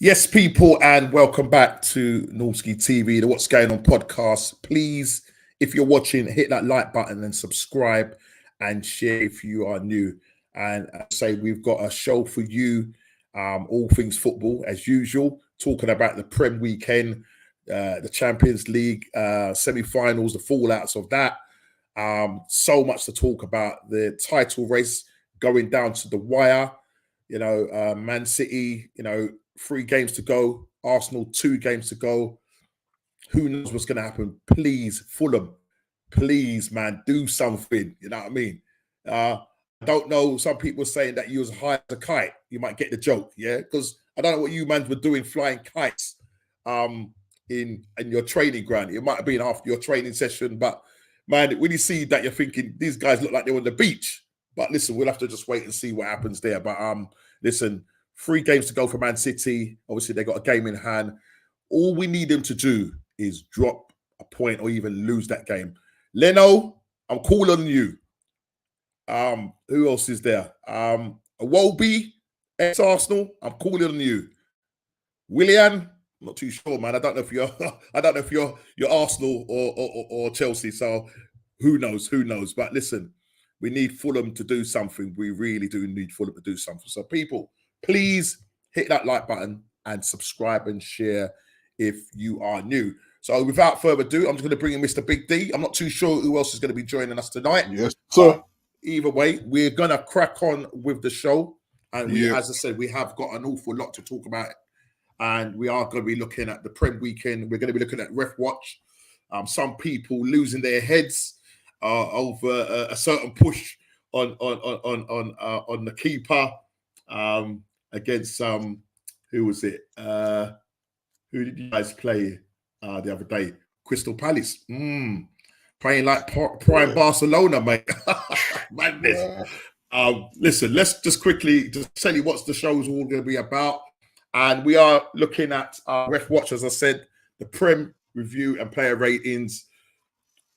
Yes, people, and welcome back to Norski TV, the What's Going On podcast. Please, if you're watching, hit that like button and subscribe and share if you are new. And say we've got a show for you, all things football as usual, talking about the Prem weekend, the Champions League semi-finals, the fallouts of that. So much to talk about. The title race going down to the wire. Man City, 3 games to go. Arsenal, 2 games to go. Who knows what's going to happen? Please, Fulham, please, man, do something. You know what I mean? I don't know. Some people are saying that you was high as a kite. You might get the joke, yeah? Because I don't know what you man were doing flying kites in your training ground. It might have been after your training session, but, man, when you see that, you're thinking, these guys look like they're on the beach. But listen, we'll have to just wait and see what happens there. But listen, 3 games to go for Man City. Obviously, they got a game in hand. All we need them to do is drop a point or even lose that game. Leno, I'm calling on you. Who else is there? Wolby, ex-Arsenal. I'm calling on you. Willian, I'm not too sure, man. I don't know if you're Arsenal or Chelsea. So who knows? But listen, we need Fulham to do something. We really do need Fulham to do something. So people, please hit that like button and subscribe and share if you are new. So without further ado, I'm just going to bring in Mr. Big D. I'm not too sure who else is going to be joining us tonight. Yes, sir. Either way, we're going to crack on with the show. And as I said, we have got an awful lot to talk about. And we are going to be looking at the Prem weekend. We're going to be looking at Ref Watch. Some people losing their heads over a certain push on the keeper against who was it? Who did you guys play the other day? Crystal Palace. Playing like prime Barcelona, mate. Madness. Listen, let's just quickly just tell you what the show's all going to be about. And we are looking at Ref Watch, as I said, the Prem review and player ratings.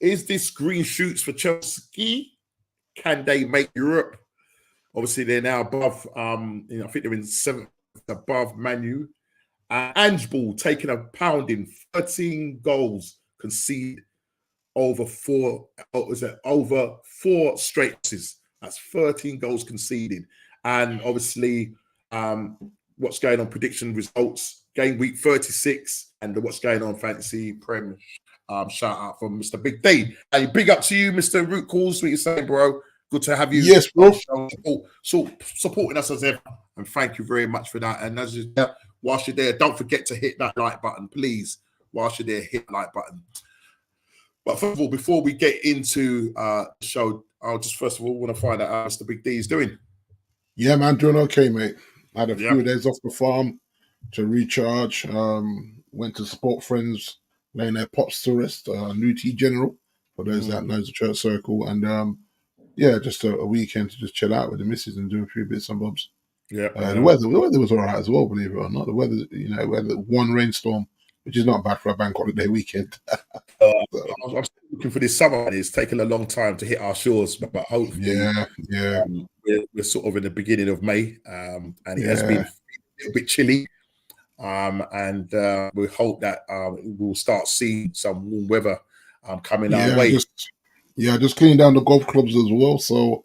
Is this green shoots for Chelsea? Can they make Europe? Obviously, they're now above, I think they're in 7th above Man U. Ange Ball taking a pounding, 13 goals conceded over 4 straight losses. That's 13 goals conceded. And obviously, what's going on prediction results, game week 36, and the what's going on fantasy Prem shout out from Mr. Big D. Hey, big up to you, Mr. Root Calls. What you saying, bro? Good to have you. Yes, bro. Supporting us as ever. And thank you very much for that. And as you whilst you're there, don't forget to hit that like button, please. Whilst you're there, hit the like button. But first of all, before we get into the show, I'll just first of all want to find out how Mr. Big D is doing. Yeah, man, doing okay, mate. I had a few days off the farm to recharge. Went to support friends, laying their pots to rest. New Tea General, for those that knows the church circle. And just a weekend to just chill out with the missus and do a few bits and bobs. Yeah. The weather was all right as well, believe it or not. The weather, we had one rainstorm, which is not bad for a bank holiday weekend. I'm still looking for this summer. It's taken a long time to hit our shores, but hopefully, we're sort of in the beginning of May, and it has been a little bit chilly. And we hope that we'll start seeing some warm weather coming our way. Just cleaning down the golf clubs as well. So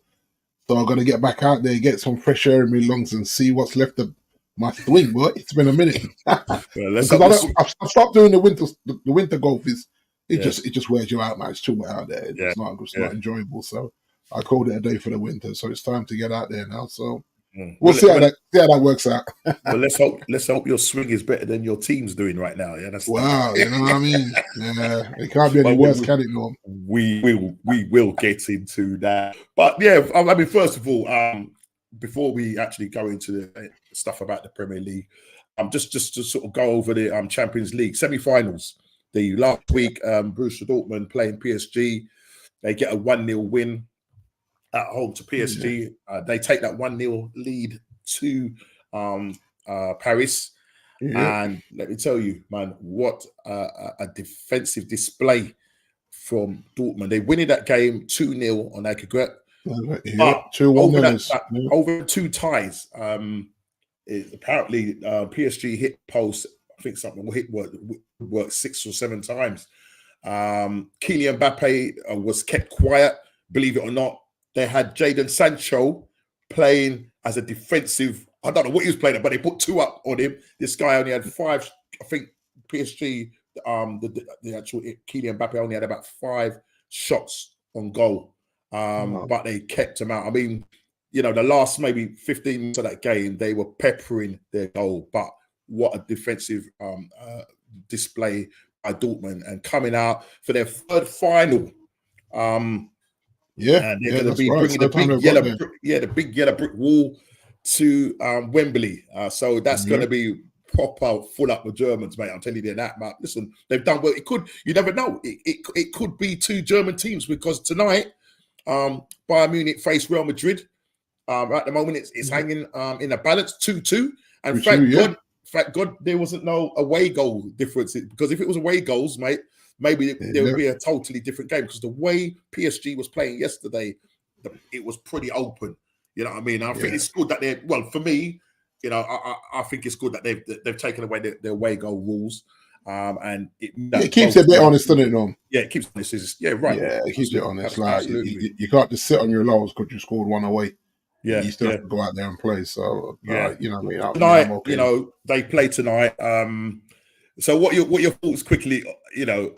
I'm going to get back out there, get some fresh air in my lungs and see what's left of my swing, boy. It's been a minute. Because I've stopped doing the winter golf. It just wears you out, man. It's too wet out there. It's not enjoyable. So I called it a day for the winter. So it's time to get out there now. So we'll see how that works out. Well, let's hope your swing is better than your team's doing right now. Yeah, you know what I mean. Yeah, it can't be any worse, can it, Norm? We will get into that. But yeah, I mean, first of all, before we actually go into the stuff about the Premier League, just to sort of go over the Champions League semi-finals. The last week, Borussia Dortmund playing PSG, they get a 1-0 win at home to PSG. They take that 1-0 lead to Paris. And let me tell you, man, what a defensive display from Dortmund. They winning that game 2-0 on aggregate. Over 2 ties, apparently PSG hit post. I think something worked 6 or 7 times. Kylian Mbappe was kept quiet. Believe it or not, they had Jadon Sancho playing as a defensive. I don't know what he was playing at, but they put 2 up on him. This guy only had 5. I think PSG, the actual Kylian Mbappe only had about 5 shots on goal, but they kept him out. I mean, you know, the last maybe 15 minutes of that game, they were peppering their goal. But what a defensive display by Dortmund, and coming out for their 3rd final. And they're going to be bringing the big yellow brick wall to Wembley. So that's going to be proper full up with Germans, mate. I'm telling you that. But listen, they've done well. It could, you never know. It could be 2 German teams, because tonight, Bayern Munich face Real Madrid. At the moment, it's hanging in a balance 2-2, and thank God there wasn't no away goal difference, because if it was away goals, mate, maybe there would be a totally different game, because the way PSG was playing yesterday, it was pretty open. You know what I mean? I think it's good that they're, well, for me, you know, I think it's good that they've taken away the away goal rules. And it keeps it a bit honest, doesn't it, Norm? Yeah, it keeps it honest. Right. Yeah, it keeps it honest. Like, you can't just sit on your laurels because you scored 1 away. Yeah, you still have to go out there and play. So, you know what I mean? Tonight, okay. You know, they play tonight. So what your thoughts quickly, you know,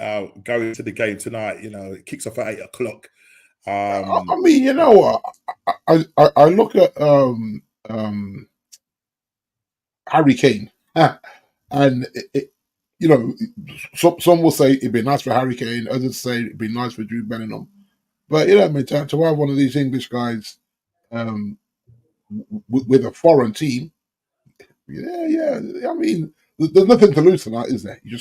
going to the game tonight? You know, it kicks off at 8:00. I mean, you know what? I look at Harry Kane, and you know, some will say it'd be nice for Harry Kane, others say it'd be nice for Jude Bellingham. But you know, I mean, to have one of these English guys with a foreign team, yeah. I mean, there's nothing to lose tonight, is there? You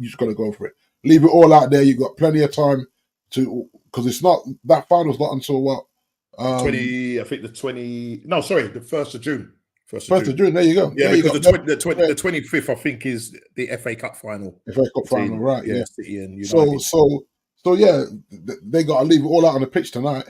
just got to go for it. Leave it all out there. You've got plenty of time to, because it's not, that final's not until what? 20. I think the 20. No, sorry, the 1st of June. 1st of June. There you go. Yeah, because the 25th, I think, is the FA Cup final. FA Cup final, right? Yeah. City and United. So yeah, they got to leave it all out on the pitch tonight.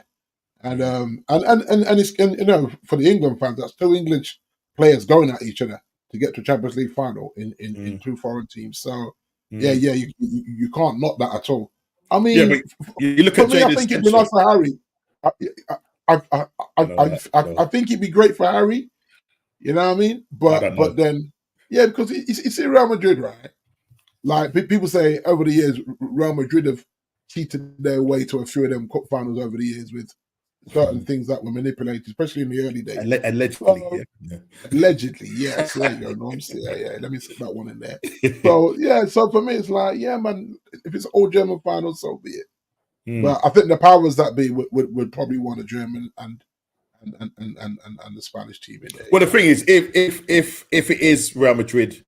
And it's, and you know, for the England fans, that's 2 English players going at each other to get to Champions League final in 2 foreign teams. So you can't knock that at all. I mean, you look at I think it'd be nice for Harry. I think it'd be great for Harry. You know what I mean? But then, yeah, because it's in Real Madrid, right? Like people say over the years, Real Madrid have cheated their way to a few of them cup finals over the years with certain things that were manipulated, especially in the early days. Allegedly, yes. There you go, Norm. Yeah. Let me stick that one in there. So for me, it's like, yeah, man. If it's all German finals, so be it. But I think the powers that be would probably want a German and the Spanish team in there. Well, the thing is, if it is Real Madrid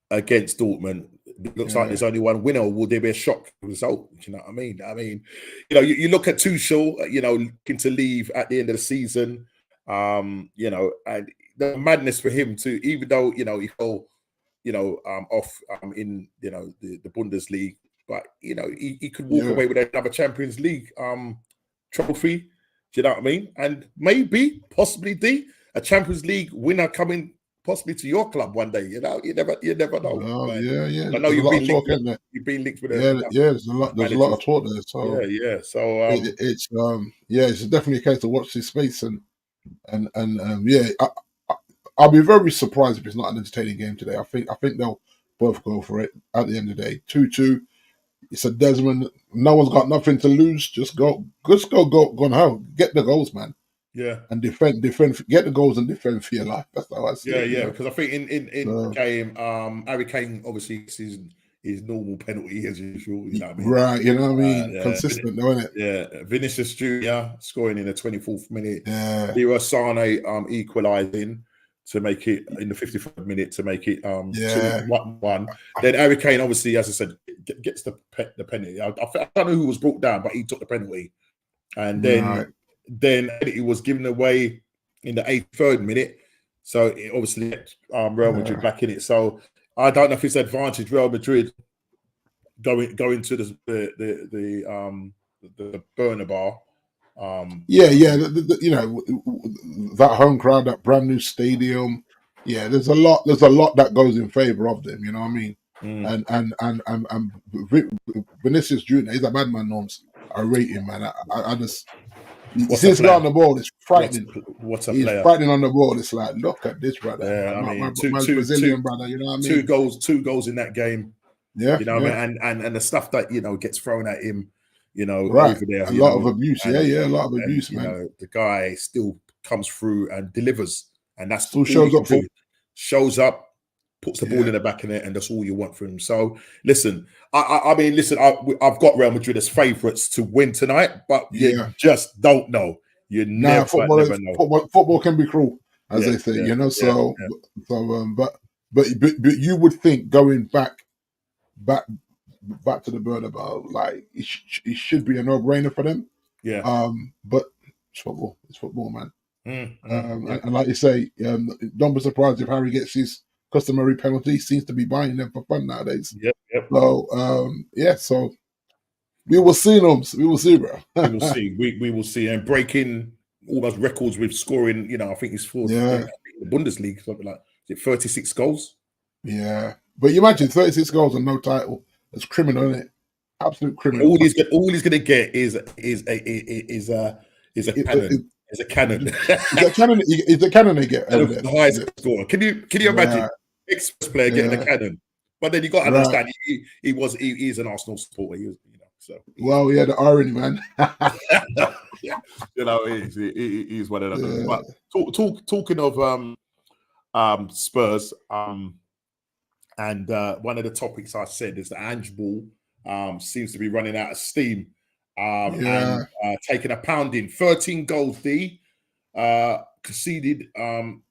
against Dortmund, it looks like there's only one winner. Will there be a shock result? Do you know what I mean? I mean, you know, you look at Tuchel, you know, looking to leave at the end of the season, you know, and the madness for him to, even though, you know, he fell, you know, off in, you know, the Bundesliga, but, you know, he could walk away with another Champions League trophy. Do you know what I mean? And maybe, possibly, a Champions League winner coming possibly to your club one day. You know, you never know. Yeah. I know you've been linked with there's a lot of talk there. So So it's definitely a case to watch this space and I'll be very surprised if it's not an entertaining game today. I think they'll both go for it at the end of the day. 2-2. It's a Desmond. No one's got nothing to lose. Just go home. Get the goals, man. Yeah, and defend. Get the goals and defend for your life. That's how I see it. Yeah. Because I think in game, Harry Kane obviously his normal penalty as usual. You know what I mean? Right. You know what I mean? Consistent, though, isn't it? Yeah. Vinicius Jr. scoring in the 24th minute. Yeah. Leroy Sané equalising to make it in the 55th minute to make it 2-1. Then Harry Kane obviously, as I said, gets the penalty. I don't know who was brought down, but he took the penalty, and then. Then it was given away in the 83rd minute, so it obviously let Real Madrid back in it. So I don't know if it's advantage Real Madrid going to the Bernabeu. You know, that home crowd, that brand new stadium, Yeah, there's a lot that goes in favour of them. You know what I mean? Mm. And Vinicius Junior, he's a bad man. Norms, I rate him, man. I just you What's see a this guy on player? the ball. It's frightening. What's a He's player? frightening on the ball. It's like, look at this brother, Yeah, I mean, my Brazilian brother. You know what I mean? Two goals in that game. Yeah, You know, yeah. and the stuff that gets thrown at him, Right. over there. A lot of abuse. And, Yeah, a lot of abuse, man. the guy still comes through and delivers, and that's Still all shows he can up for. do. Shows up, puts the ball Yeah. in the back of it, and that's all you want from him. So listen, I mean, listen, I've got Real Madrid as favourites to win tonight, but you just don't know. You never know. Football can be cruel, as they say. So but you would think going back to the Bernabeu, like it should be a no-brainer for them. Yeah. But it's football. It's football, man. Yeah. And like you say, don't be surprised if Harry gets his customary penalty. He seems to be buying them for fun nowadays. Yep. So so we will see, Noms. We will see, bro. We will see. We will see. And breaking all those records with scoring, I think he's fourth in the Bundesliga, something like, is it 36 goals? Yeah. But you imagine 36 goals and no title. It's criminal, isn't it? Absolute criminal. All he's going to get is a cannon. Is a cannon. Is a cannon they get? The highest score. Can you imagine ex player getting a cannon? But then you got to understand he's an Arsenal supporter. So well, yeah, the irony, man. He's one of them. But talking of Spurs, and one of the topics I said is that Ange Ball seems to be running out of steam. And taking a pounding, 13 goals. Conceded 13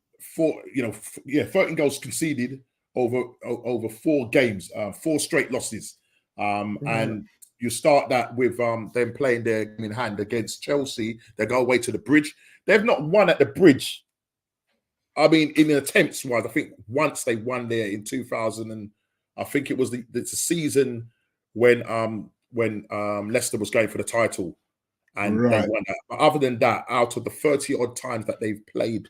goals conceded over 4 games, 4 straight losses. And you start that with them playing their game in hand against Chelsea. They go away to the Bridge. They've not won at the Bridge. I mean, in attempts wise, I think once they won there in 2000, and I think it was the season when Leicester was going for the title, and they won that. But other than that, out of the 30 odd times that they've played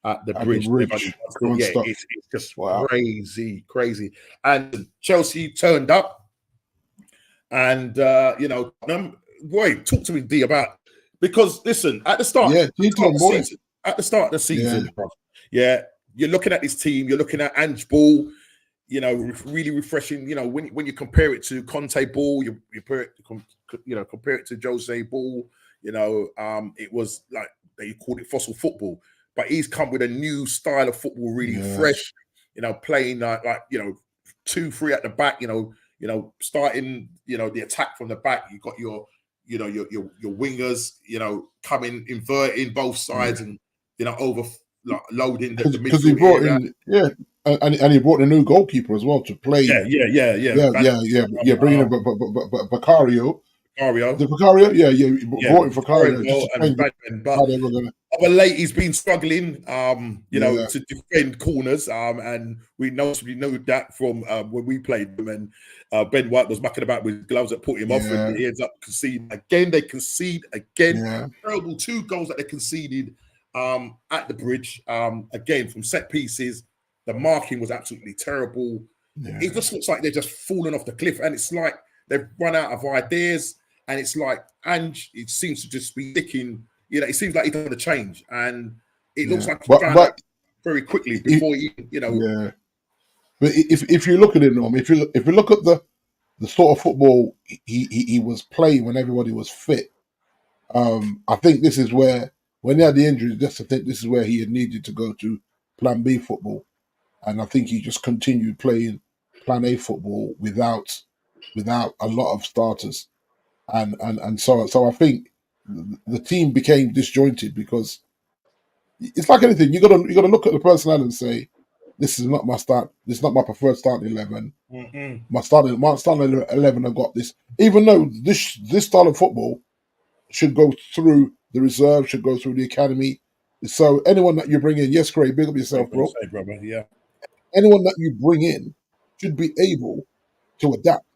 at the Bridge, it's just crazy. And Chelsea turned up, and boy, talk to me, D, about, because listen, at the start of the season, you're looking at this team, you're looking at Ange Ball. Really refreshing. When you compare it to Conte Ball, you compare it to Jose Ball. It was like they called it fossil football, but he's come with a new style of football, really fresh. Playing like 2-3 at the back. Starting the attack from the back. You got your wingers. Coming inverting both sides and overloading the midfield. Because he brought in And he brought a new goalkeeper as well to play. Bringing in Vicario. The Vicario? Brought in Vicario. But late, he's been struggling, to defend corners. And we know that from when we played them, and Ben White was mucking about with gloves that put him off, and he ends up conceding again. They concede again. Terrible 2 goals that they conceded at the Bridge. Again from set pieces. The marking was absolutely terrible. Yeah. It just looks like they're just falling off the cliff, and it's like they've run out of ideas. And it's like Ange, it seems to just be sticking. It seems like he doesn't want to change, and it looks like he found out very quickly before Yeah. But if you look at it, Norm, if you look at the sort of football he was playing when everybody was fit, I think this is where, when he had the injuries, I think this is where he had needed to go to Plan B football. And I think he just continued playing Plan A football without a lot of starters, and so I think the team became disjointed, because it's like anything. You gotta look at the personnel and say, this is not my start. This is not my preferred starting 11. Mm-mm. My starting 11 have got this. Even though this style of football should go through the reserve, should go through the academy. So anyone that you bring in, yes, Craig, big up yourself, bro. Yeah. Anyone that you bring in should be able to adapt.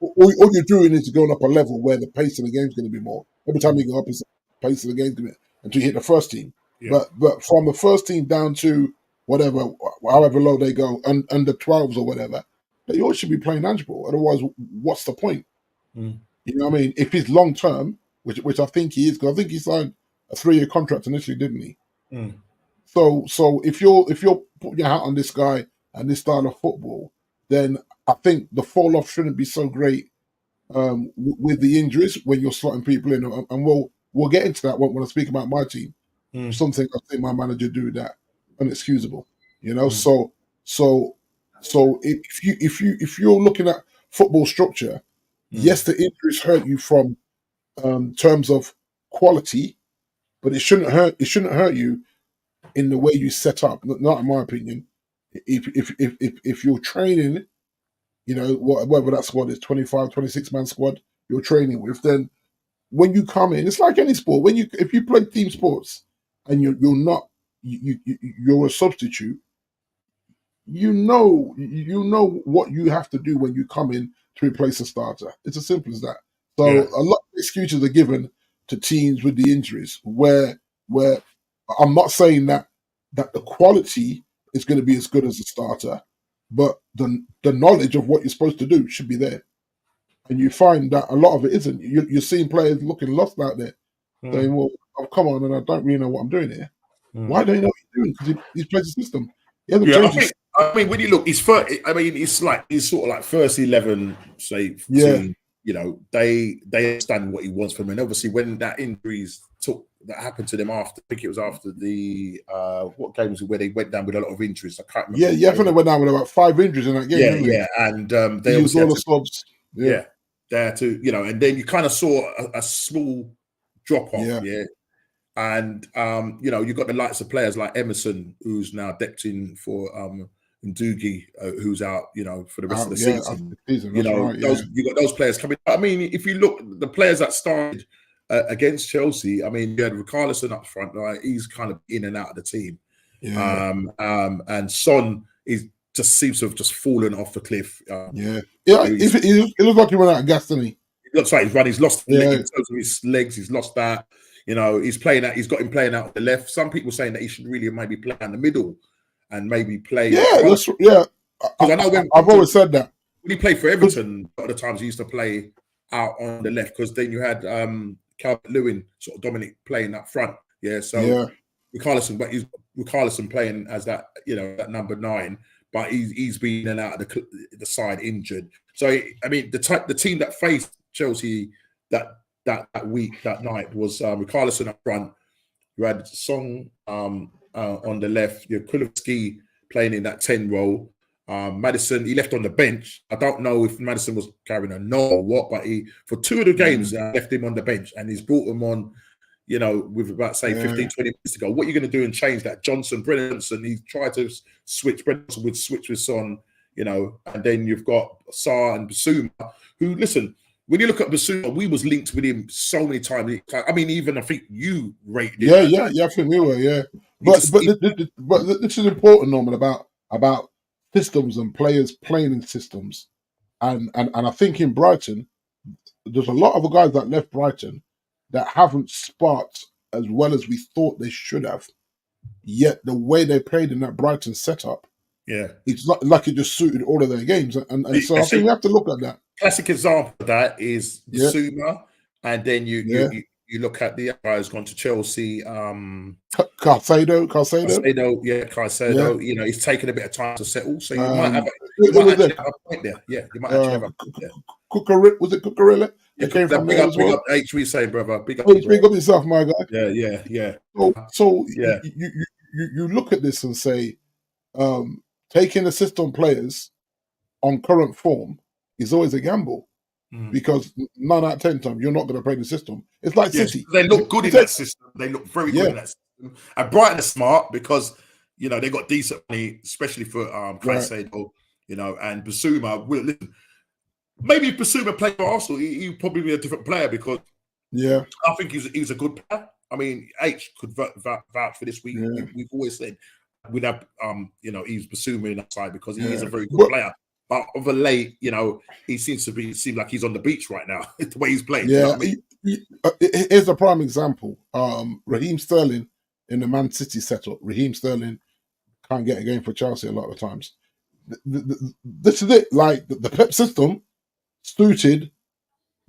All you're doing is going up a level where the pace of the game is going to be more. Every time you go up, the pace of the game until you hit the first team. Yeah. But from the first team down to whatever, however low they go, under 12s or whatever, they all should be playing Ange Ball. Otherwise, what's the point? Mm. You know what I mean? If he's long term, which I think he is, because I think he signed a 3-year contract initially, didn't he? Mm. So if you're putting your hat on this guy and this style of football, then I think the fall off shouldn't be so great with the injuries when you're slotting people in, and we'll get into that when I speak about my team. Mm. Something I think my manager do that unexcusable, you know. Mm. So if you're looking at football structure, yes, the injuries hurt you from terms of quality, but it shouldn't hurt. It shouldn't hurt you in the way you set up. Not in my opinion. If you're training, you know, whatever that squad is, 25, 26 man squad you're training with, then when you come in, it's like any sport. If you play team sports and you're not you're a substitute, you know what you have to do when you come in to replace a starter. It's as simple as that. So a lot of excuses are given to teams with the injuries, where I'm not saying that the quality is going to be as good as a starter, but the knowledge of what you're supposed to do should be there. And you find that a lot of it isn't. You're seeing players looking lost out there, saying, "Well, I've come on and I don't really know what I'm doing here." Why don't you know what you're doing? Because he's played the system. He hasn't changed. I mean, when you look, he's first. I mean, it's sort of like first 11. Say, team, you know, they understand what he wants from him. And obviously, when that injuries that happened to them after, I think it was after the what game was it where they went down with a lot of injuries? I can't remember. Yeah, I think they went down with about 5 injuries in that game. Yeah, and they used all the subs. Yeah, there to, you know, and then you kind of saw a small drop off. Yeah. And you know, you've got the likes of players like Emerson, who's now decked in for Ndugi, who's out, you know, for the rest of the season. You know, you got those players coming. I mean, if you look, the players that started against Chelsea, I mean, you had Richarlison up front, right? He's kind of in and out of the team. And Son just seems to have just fallen off the cliff. It looks like he ran out of gas, doesn't he? It looks like he's run. He's lost in terms of his legs. He's lost that. You know, he's playing that. He's got him playing out on the left. Some people saying that he should really maybe play in the middle and maybe play. Because I know I've always said that when he played for Everton, a lot of the times he used to play out on the left, because then you had Calvert-Lewin, sort of Dominic, playing up front. Richarlison playing as that, you know, that number 9, but he's been in and out of the side injured. So I mean, the team that faced Chelsea that week, that night, was Richarlison up front. You had Song on the left. You had Kulusevski playing in that 10 role. Maddison, he left on the bench. I don't know if Maddison was carrying a no or what, but he, for 2 of the games, left him on the bench, and he's brought him on, you know, with about, say, 15, 20 minutes to go. What are you going to do and change that? Brennan, he tried to switch. Brennan would switch with Son, you know, and then you've got Sarr and Basuma, who, listen, when you look at Basuma, we was linked with him so many times. I mean, even I think you rated him. I think we were, But this is important, Norman, about systems and players playing in systems. And I think in Brighton, there's a lot of the guys that left Brighton that haven't sparked as well as we thought they should have. Yet the way they played in that Brighton setup, it's not like it just suited all of their games. And so I think we have to look at that. Classic example of that is Basuma, and then you look at the other guy who's gone to Chelsea. Caicedo. You know, he's taken a bit of time to settle, so you might have a point there. Yeah, you might actually have a point there. Was it Cucurella? It came from there as well. Big up H, we say, brother. Big up yourself, my guy. Yeah. So you look at this and say, taking assistant players on current form is always a gamble, because 9 out of 10 times you're not going to play the system. It's like City. They look good in that system. They look very good in that system. And Brighton are smart because, you know, they got decent money, especially for Caicedo, you know, and Basuma. Listen, maybe if Basuma played for Arsenal, he'd probably be a different player, because I think he's a good player. I mean, H could vouch for this week. We've always said we'd have, you know, he's Basuma in that side because he is a very good player. But of a late, you know, he seems like he's on the beach right now, the way he's playing. Yeah, you know what I mean? Here's a prime example. Raheem Sterling in the Man City setup. Raheem Sterling can't get a game for Chelsea a lot of times. This is it. Like the Pep system suited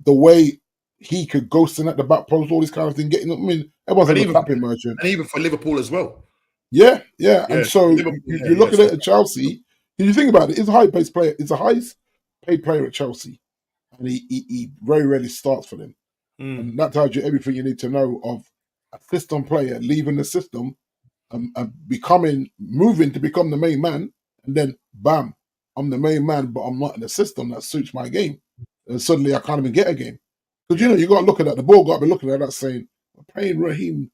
the way he could ghost in at the back post, all this kind of thing. Getting, I mean, everyone's a tapping merchant, and even for Liverpool as well. Yeah. And so you look at it at Chelsea. If you think about it, he's a high-paced player. He's the highest-paid player at Chelsea, and he very rarely starts for them. And that tells you everything you need to know of a system player leaving the system and moving to become the main man, and then bam, I'm the main man, but I'm not in the system that suits my game. And suddenly I can't even get a game. Because, you got to look at that. The ball got to be looking at that saying, I'm paying Raheem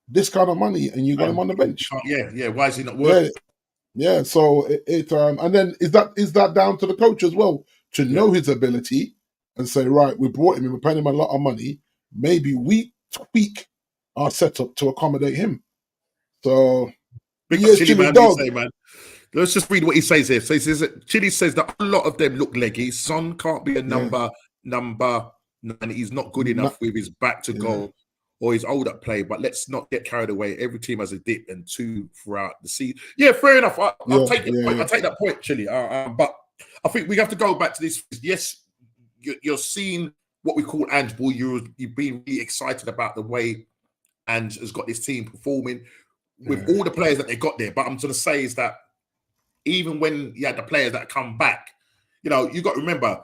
this kind of money and you got him on the bench. Yeah. Why is he not working? Yeah. So and then is that down to the coach as well to know his ability and say, right, we brought him in, we're paying him a lot of money. Maybe we tweak our setup to accommodate him. So Chili man, say, man. Let's just read what he says here. So he says that Chili says that a lot of them look leggy. Son can't be a number 9. He's not good enough with his back to goal or his old up play. But let's not get carried away. Every team has a dip and 2 throughout the season. Yeah, fair enough. I'll take that point. I'll take that point, Chili. But I think we have to go back to this. Yes, you're seeing what we call Ange Ball. You've been really excited about the way Ange has got this team performing with all the players that they got there. But I'm going to say is that even when you had the players that come back, you got to remember,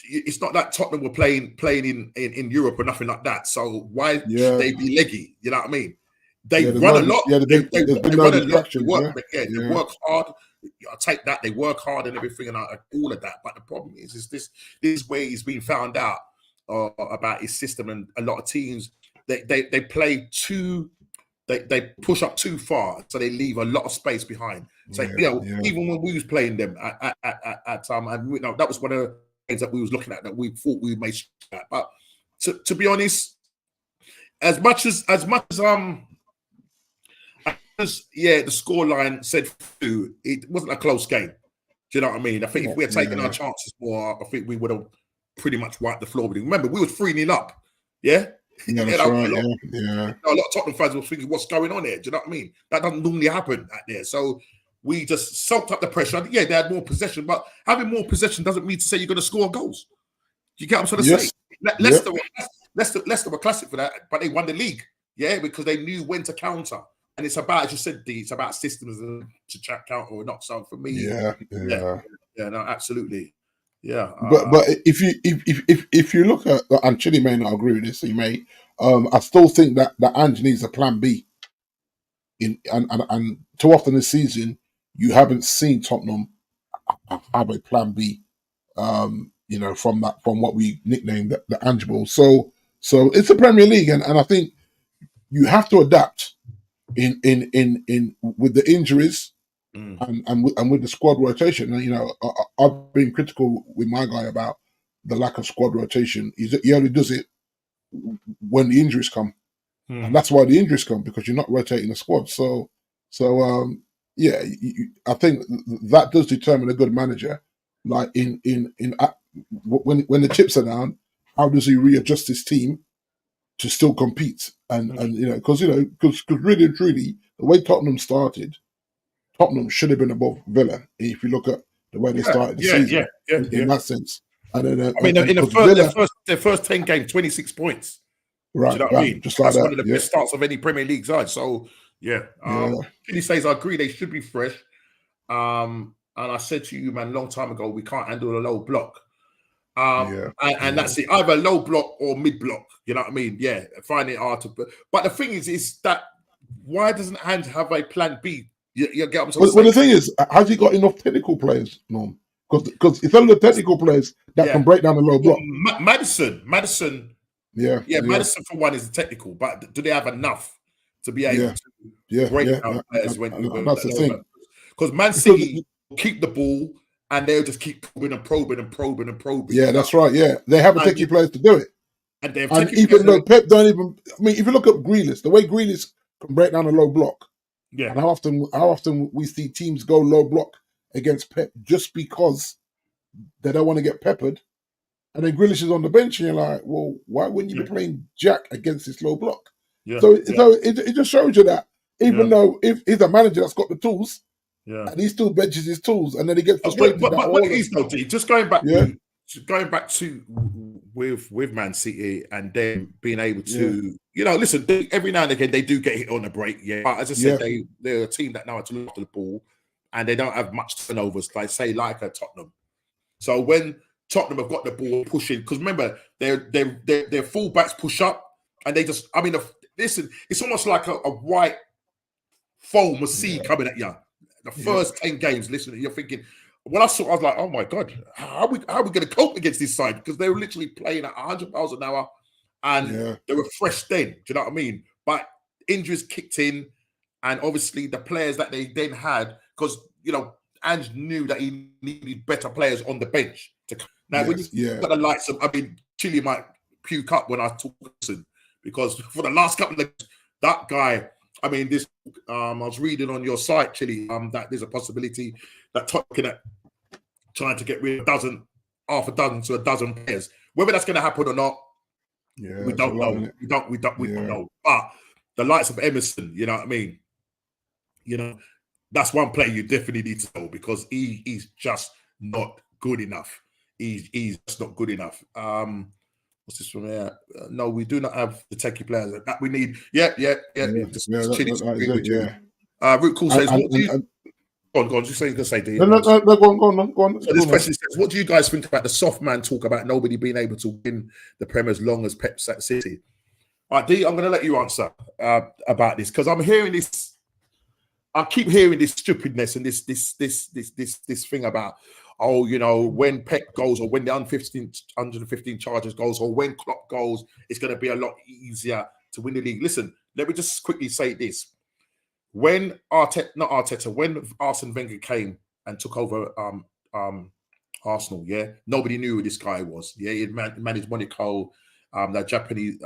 it's not like Tottenham were playing in Europe or nothing like that. So why should they be leggy? You know what I mean? They run a lot. They run a lot. They work hard. I take that. They work hard and everything and all of that. But the problem is this way he's been found out about his system, and a lot of teams they play too. They push up too far, so they leave a lot of space behind. So even when we was playing them at and that was one of the things that we was looking at that we thought we may at. But to be honest, as much as the scoreline said it wasn't a close game. Do you know what I mean? I think if we had taken our chances more, I think we would have pretty much wiped the floor with him. Remember, we was 3-0 up. Yeah. Yeah, that's right. A lot of Tottenham fans were thinking, what's going on here? Do you know what I mean? That doesn't normally happen out there. So we just soaked up the pressure. Yeah, they had more possession, but having more possession doesn't mean to say you're going to score goals. You get what I'm trying to say? Leicester were classic for that, but they won the league. Yeah, because they knew when to counter. And it's about, as you said, it's about systems to counter or not. So for me, absolutely. Yeah, but if you look at, and Chili may not agree with this, he may. I still think that Ange needs a plan B. And too often this season, you haven't seen Tottenham have a plan B. From what we nicknamed the Ange Ball. So it's the Premier League, and I think you have to adapt in with the injuries. And with the squad rotation, I've been critical with my guy about the lack of squad rotation. He only does it when the injuries come, and that's why the injuries come, because you're not rotating the squad. I think that does determine a good manager. Like when the chips are down, how does he readjust his team to still compete? Because really and truly, the way Tottenham started. Tottenham should have been above Villa if you look at the way they started the season. In that sense. And then, in the first 10 games, 26 points. Right. Do you know what I mean? Just like That's that. one of the best starts of any Premier League side. So, He says, I agree, they should be fresh. And I said to you, man, a long time ago, we can't handle a low block. And that's it, either low block or mid block. You know what I mean? Yeah, find it hard to. But the thing is that why doesn't Ange have a plan B? You get what I'm saying? Well, the thing is, has he got enough technical players, Norm? Because it's only the technical players that can break down the low block. Madison. Madison for one is technical, but do they have enough to be able to break down players when that's the thing? Because Man City will keep the ball and they'll just keep probing. Yeah, that's right. Yeah, they have technical players to do it. And even though Pep don't even, if you look at Grealish, the way Grealish can break down a low block. Yeah. And how often we see teams go low block against Pep just because they don't want to get peppered, and then Grealish is on the bench, and you're like, well, why wouldn't you be playing Jack against this low block? Yeah. So it just shows you that even though if he's a manager that's got the tools, Yeah. And he still benches his tools, and then he gets frustrated. But it is though, D, just going back to with Man City and them being able to, listen, every now and again they do get hit on the break, but as I said, they're a team that know how to look after the ball, and they don't have much turnovers, like a Tottenham. So when Tottenham have got the ball pushing, because remember their fullbacks push up, and they just, listen, it's almost like a white foam of sea coming at you. The first 10 games, listen, you're thinking, when I was like, oh my God, how are we going to cope against this side? Because they were literally playing at 100 miles an hour, and they were fresh then. Do you know what I mean? But injuries kicked in, and obviously the players that they then had, because, Ange knew that he needed better players on the bench. Now, when you got the likes of, Chile might puke up when I talk to him, because for the last couple of that guy, I was reading on your site, Chile, that there's a possibility that Tottenham trying to get rid of half a dozen to a dozen players. Whether that's going to happen or not, we don't know. We don't know. But the likes of Emerson, you know what I mean? That's one player you definitely need to know, because he's just not good enough. He's just not good enough. What's this from here? No, we do not have the techie players that we need. Root Cool says, go on. Just say you can say, D. Go on. So this question says, what do you guys think about the soft man talk about nobody being able to win the Prem as long as Pep's at City? All right, D, I'm going to let you answer about this, because I'm hearing this. I keep hearing this stupidness and this thing about, when Pep goes, or when the 115 charges goes, or when Klopp goes, it's going to be a lot easier to win the league. Listen, let me just quickly say this. When when Arsene Wenger came and took over Arsenal, nobody knew who this guy was. He had managed Monaco, that Japanese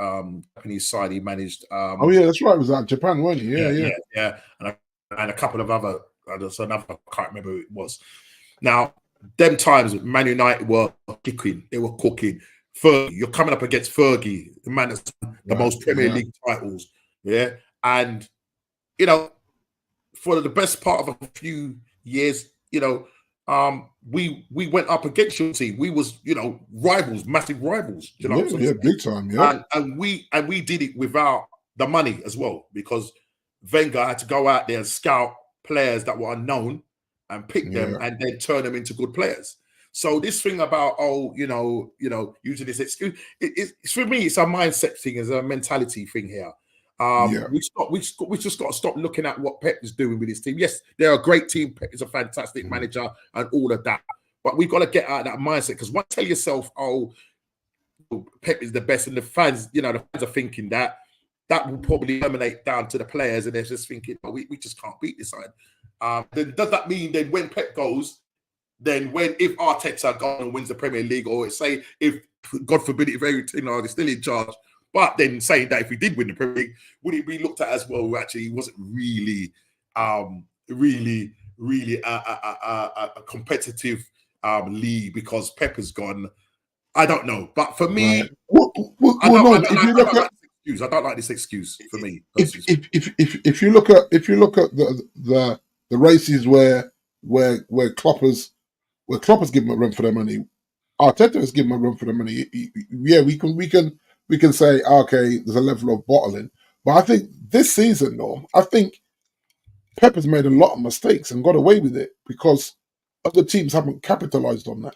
side he managed. That's right. It was at Japan, wasn't he? Yeah. And a couple of other, I can't remember who it was. Now, them times, Man United were kicking, they were cooking. Fergie, you're coming up against Fergie, the man that's the most Premier League titles, and for the best part of a few years, we went up against your team. We was, rivals, massive rivals. Big time, And we did it without the money as well, because Wenger had to go out there and scout players that were unknown and pick them and then turn them into good players. So this thing about, using this excuse, it's for me, it's a mindset thing, it's a mentality thing here. We just got to stop looking at what Pep is doing with his team. Yes, they're a great team. Pep is a fantastic manager and all of that. But we've got to get out of that mindset, because once you tell yourself, Pep is the best, and the fans are thinking that will probably emanate down to the players, and they're just thinking, we just can't beat this side. Then does that mean then when Pep goes, then if Arteta goes and wins the Premier League, or say if, God forbid, if everything they're still in charge, but then saying that if we did win the Premier League, would it be looked at as, well, actually he wasn't really a competitive league because Pep has gone? I don't know, but for me, I don't like this excuse for me. If you look at the races where Klopp has given a run for their money, Arteta has given a run for their money. We can say, okay, there's a level of bottling, but I think this season, though, I think Pep has made a lot of mistakes and got away with it because other teams haven't capitalized on that.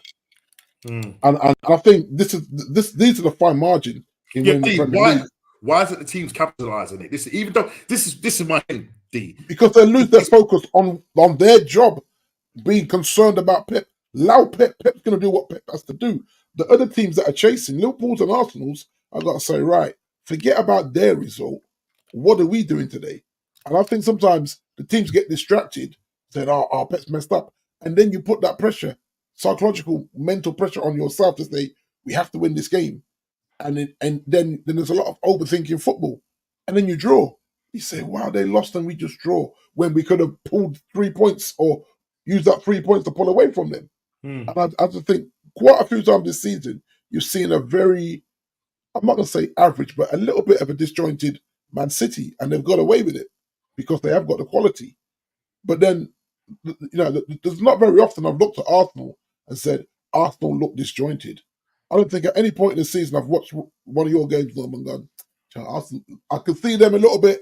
And I think these are the fine margin in winning the Premier League. Why isn't the teams capitalizing it? This is my thing, D. Because they lose their focus on their job, being concerned about Pep. Allow Pep. Pep's going to do what Pep has to do. The other teams that are chasing, Liverpool's and Arsenal's, I've got to say, right, forget about their result. What are we doing today? And I think sometimes the teams get distracted, saying, our Pep's messed up. And then you put that pressure, psychological, mental pressure on yourself to say, we have to win this game. And then there's a lot of overthinking football. And then you draw. You say, wow, they lost and we just draw, when we could have pulled 3 points or used that 3 points to pull away from them. And I just think quite a few times this season, you've seen a very, I'm not going to say average, but a little bit of a disjointed Man City, and they've got away with it because they have got the quality. But then there's not very often I've looked at Arsenal and said Arsenal look disjointed. I don't think at any point in the season I've watched one of your games and gone, Arsenal, I could see them a little bit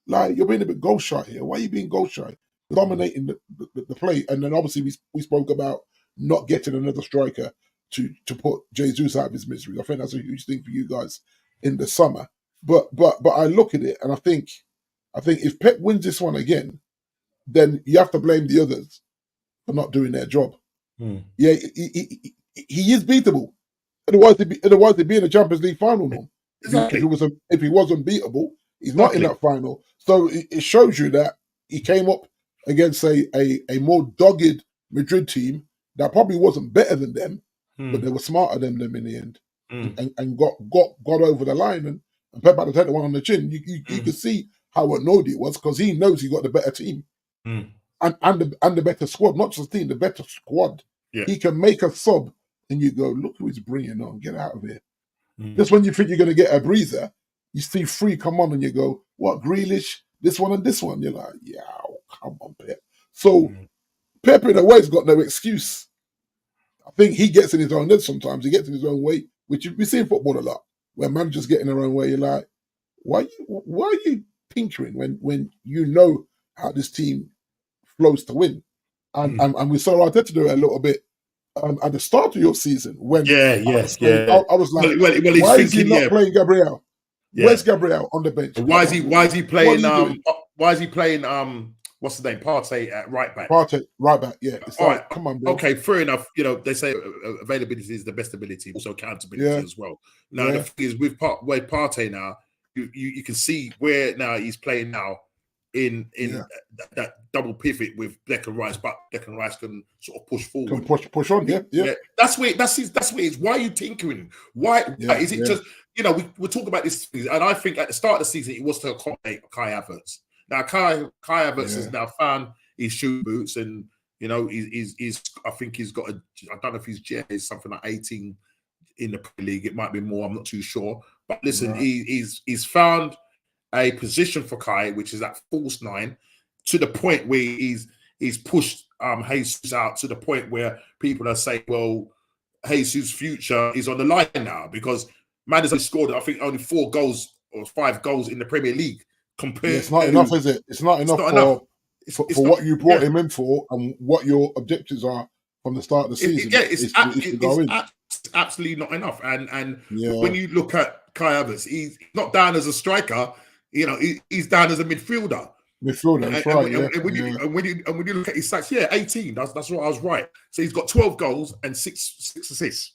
like, you're being a bit goal shy here. Why are you being goal shy? Dominating the play. And then obviously we spoke about not getting another striker to put Jesus out of his misery. I think that's a huge thing for you guys in the summer. But I look at it and I think if Pep wins this one again, then you have to blame the others for not doing their job. Yeah, he is beatable. Otherwise, they'd be in the Champions League final now. Exactly. If he was unbeatable, he's not in that final. So it shows you that he came up against a more dogged Madrid team that probably wasn't better than them, but they were smarter than them in the end, and got over the line. And Pep had to take the one on the chin. You could see how annoyed he was because he knows he got the better team and the better squad, not just the team, the better squad. Yeah. He can make a sub, and you go, look who he's bringing on, get out of here. Just when you think you're going to get a breather, you see three come on and you go, what, Grealish, this one and this one? You're like, yeah, come on, Pep. So Pep in a way has got no excuse. I think he gets in his own head sometimes. He gets in his own way, which we see in football a lot, where managers get in their own way. You're like, why are you tinkering when you know how this team flows to win? And we saw Arteta do it a little bit at the start of your season when I was like, why is he not playing Gabriel? Yeah. Where's Gabriel on the bench? Why is he playing? Why is he playing? What's the name? Partey at right back. Partey right back. Yeah. It's all like, right. Come on, bro. Okay, fair enough. They say availability is the best ability, also accountability as well. Now the thing is with Partey now, you can see where now he's playing now in that double pivot with Declan Rice, but Declan Rice can sort of push forward. Can push on, yeah. That's where it's. Why are you tinkering? Why is it just? We talk about this, and I think at the start of the season it was to accommodate Kai Havertz. Now Kai Havertz has now found his shoe boots, and he's I think he's got I don't know if his GA is something like 18 in the Premier League. It might be more. I'm not too sure. But listen, he's found a position for Kai, which is that false nine, to the point where he's pushed Jesus out to the point where people are saying, well, Jesus' future is on the line now because man has only scored, I think, only 4 goals or 5 goals in the Premier League. It's not enough, is it? It's not enough for what you brought him in for and what your objectives are from the start of the season. It's absolutely not enough. And when you look at Kai Havertz, he's not down as a striker. He's down as a midfielder. That's right. And when you look at his stats, 18. That's what I was right. So he's got 12 goals and 6 assists.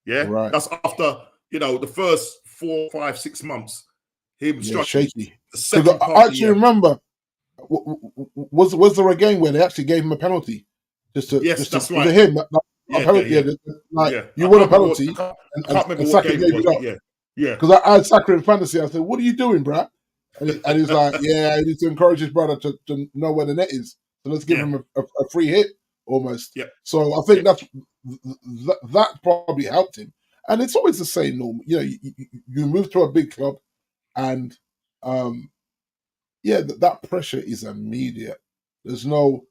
Yeah, right. That's after the first 4, 5, 6 months. Him shaky. I actually remember. Was there a game where they actually gave him a penalty? That's right. Him, you won a penalty, and Saka gave it up. Yeah. Because I had Saka in fantasy. I said, "What are you doing, bruh?" And he's like, "Yeah, I need to encourage his brother to know where the net is. So let's give him a free hit almost." Yeah. So I think that probably helped him. And it's always the same, Norm. You move to a big club, and that pressure is immediate. There's no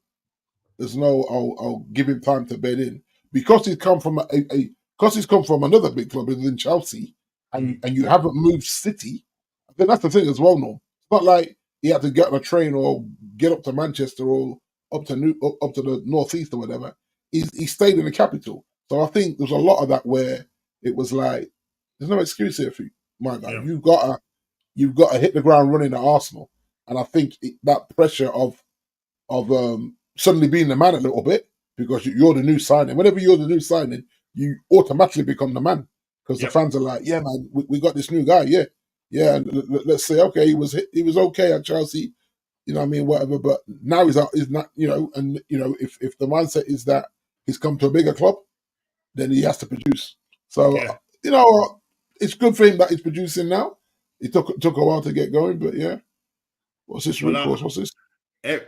I'll give him time to bed in because he's come from another big club than Chelsea, and you haven't moved city. I think that's the thing as well, Norm. It's not like he had to get on a train or get up to Manchester or up to the northeast or whatever. He stayed in the capital. So I think there's a lot of that where it was like, there's no excuse here for you, my guy. Yeah. You've got to hit the ground running at Arsenal, and I think that pressure of suddenly being the man a little bit because you're the new signing. Whenever you're the new signing, you automatically become the man because the fans are like, "Yeah, man, we got this new guy, yeah." And let's say, okay, he was okay at Chelsea, whatever. But now he's not, and if the mindset is that he's come to a bigger club, then he has to produce. So it's good for him that he's producing now. It took a while to get going, but what's this root cause? What's this? The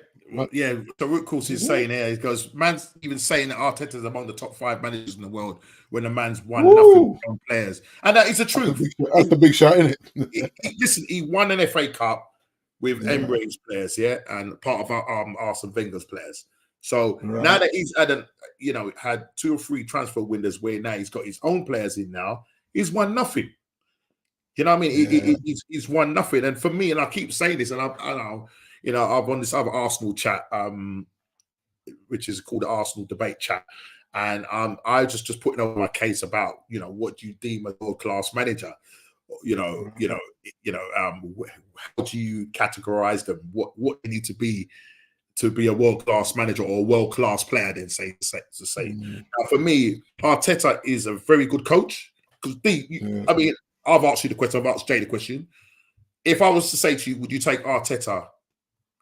root cause is saying here, he goes, man's even saying that Arteta is among the top 5 managers in the world when the man's won nothing from players. And that is the truth. That's a big shot, isn't it? Listen, he won an FA Cup with Emre's players, and part of our Arsene Wenger's players. So now that he's had 2 or 3 transfer windows where now he's got his own players in now, he's won nothing. You know what I mean? He's 1-0. And for me, and I keep saying this, and I know, I'm on this other Arsenal chat, which is called the Arsenal debate chat. And I just putting over my case about, what do you deem a world-class manager? How do you categorize them? What they need to be a world-class manager or a world-class player, then to say. Now, for me, Arteta is a very good coach. Because I mean, I've asked you the question, I've asked Jay the question. If I was to say to you, would you take Arteta?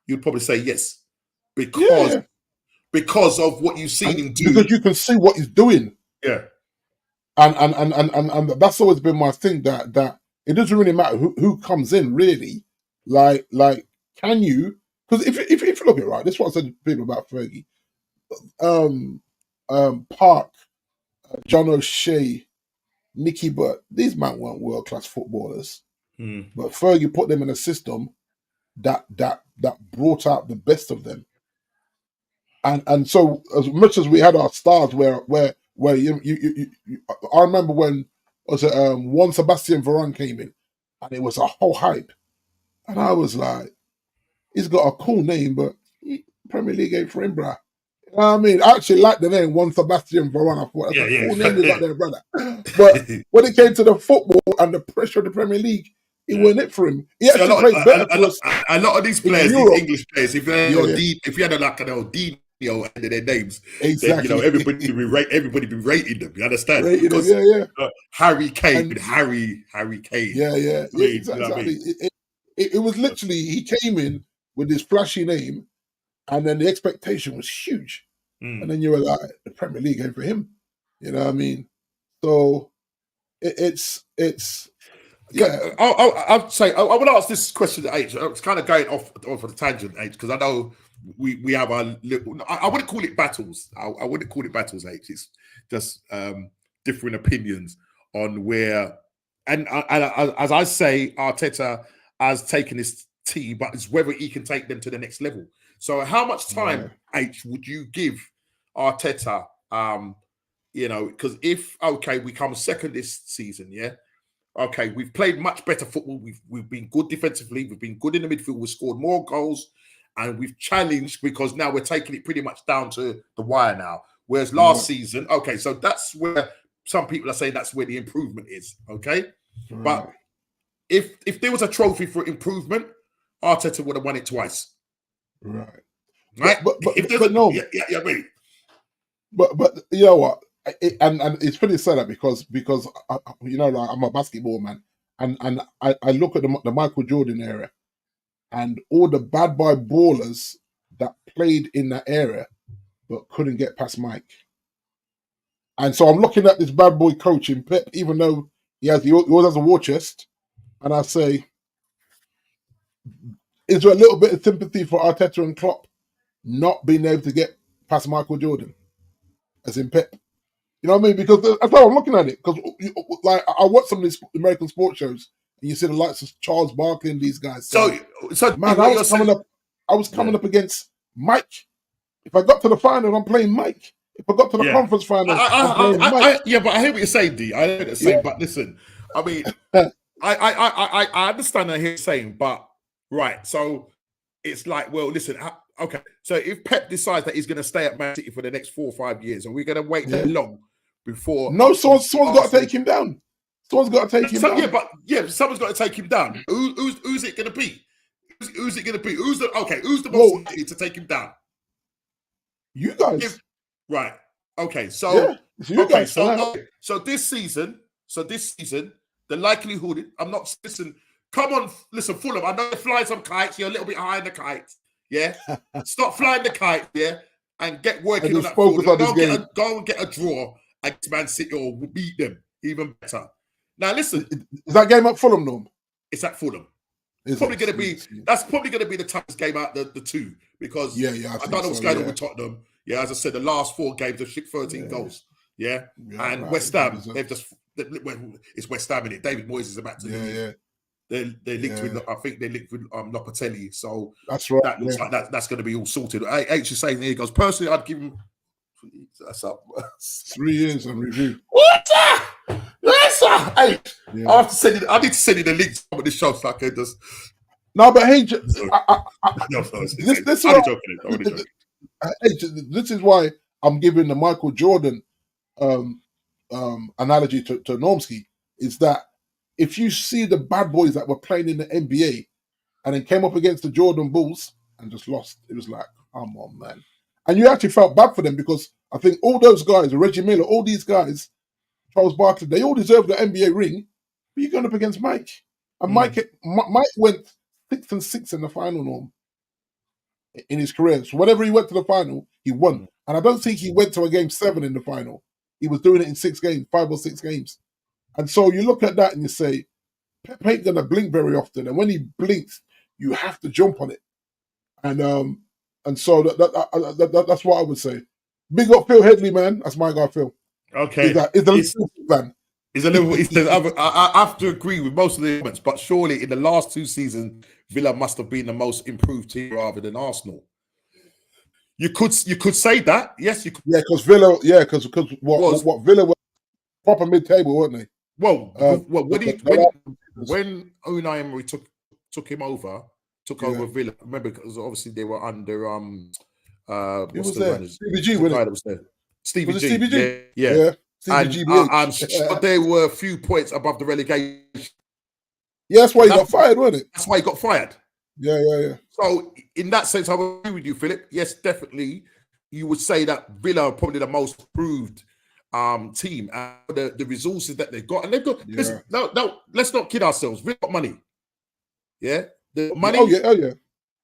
You'd probably say yes. Because of what you've seen him do. Because you can see what he's doing. Yeah. And that's always been my thing, that it doesn't really matter who comes in, really. Like can you, because if you look at it, right, this is what I said to people about Fergie. Park, John O'Shea, Nicky Butt, these men weren't world-class footballers. But Fergie put them in a system that brought out the best of them. And so as much as we had our stars where you I remember when Juan Sebastian Varane came in and it was a whole hype. And I was like, he's got a cool name, but Premier League ain't for him, bruh. You know what I mean? I actually like the name Juan Sebastian Varane. I thought that's a cool name you got there, brother. But when it came to the football and the pressure of the Premier League, it wasn't it for him. He actually played better for us. A lot of these players, these English players, if you had like an OD under their names, exactly. Then, everybody be rating them. You understand? Because, Harry Kane, Harry Kane. Yeah. Exactly. It was literally, he came in with this flashy name, and then the expectation was huge. And then you were like, the Premier League ain't for him. You know what I mean? So it's I'd say I would ask this question to H. It's kind of going off on a tangent, H, because I know we have our little. I wouldn't call it battles. I wouldn't call it battles, H. It's just different opinions on where. And as I say, Arteta has taken his team, but it's whether he can take them to the next level. So, how much time, H, would you give Arteta? Because if we come second this season, okay, we've played much better football. We've been good defensively. We've been good in the midfield. We've scored more goals, and we've challenged because now we're taking it pretty much down to the wire now. Whereas last season, okay, so that's where some people are saying that's where the improvement is. Okay, but if there was a trophy for improvement, Arteta would have won it twice. Right. But if there's really. But you know what? And it's pretty sad that because like, I'm a basketball man, and I look at the Michael Jordan era, and all the bad boy ballers that played in that era, but couldn't get past Mike. And so I'm looking at this bad boy coach in Pep, even though he always has a war chest, and I say, is there a little bit of sympathy for Arteta and Klopp not being able to get past Michael Jordan, as in Pep? You know what I mean? Because that's how I'm looking at it. Because like I watch some of these American sports shows, and you see the likes of Charles Barkley and these guys. So man, I was coming up against Mike. If I got to the final, I'm playing Mike. If I got to the conference final, I'm playing Mike. But I hear what you're saying, D. I hear what you're saying. But listen, I mean, I understand what you're saying, but right. So it's like, well, listen. Okay, so if Pep decides that he's going to stay at Man City for the next 4 or 5 years, and we're going to wait that long before... No, someone's got to take him down. Someone's got to take him down. Someone's got to take him down. Who's it going to be? Who's it going to be? Who's the most likely to take him down? You guys. Right. Okay, so... So this season, the likelihood... I'm not... Listen, come on, listen, Fulham, I know you're flying some kites. You're a little bit high in the kites. Yeah, stop flying the kite, and get working on that field. Go and get a draw against Man City or beat them even better. Now, listen, is that game at Fulham, Norm? It's at Fulham. That's probably going to be the toughest game out the two because I don't know what's going on with Tottenham. Yeah, as I said, the last 4 games they've shipped 13 goals. And West Ham, they've just it's West Ham in it. David Moyes is about to leave. They're linked with. I think they're linked with Locatelli. So that's right. That looks like that's going to be all sorted. H is saying here, he goes, personally, I'd give him. That's up 3 years on review. What? Yes, sir. Hey, yeah. I have to send you. I need to send you the link to the show so I can just. No, but hey, this is why I'm giving the Michael Jordan analogy to Normski. Is that if you see the bad boys that were playing in the NBA and then came up against the Jordan Bulls and just lost, it was like, come on, man. And you actually felt bad for them because I think all those guys, Reggie Miller, all these guys, Charles Barkley, they all deserve the NBA ring, but you're going up against Mike. And Mike went 6-6 in the final, Norm, in his career. So whenever he went to the final, he won. And I don't think he went to a game 7 in the final. He was doing it in 6 games, 5 or 6 games. And so you look at that and you say, Pep ain't going to blink very often. And when he blinks, you have to jump on it. And so that's what I would say. Big up Phil Headley, man. That's my guy, Phil. Okay. He's the Liverpool fan. He's a Liverpool. I have to agree with most of the comments, but surely in the last 2 seasons, Villa must have been the most improved team rather than Arsenal. You could say that, yes. You could. Yeah, because Villa. Yeah, because what Villa were proper mid-table, weren't they? Well, when Unai Emery took over Villa. Remember, because obviously they were under what's the runners? Stevie G, wasn't was there? Stevie was G. Stevie G? Yeah. Stevie G. I'm sure they were a few points above the relegation. Yeah, that's why he got fired, wasn't it? That's why he got fired. Yeah. So in that sense, I would agree with you, Philip. Yes, definitely. You would say that Villa are probably the most improved team, and the resources that they've got, and they've got. Yeah. Listen, no, let's not kid ourselves. We've got money. Yeah, the money. Oh yeah.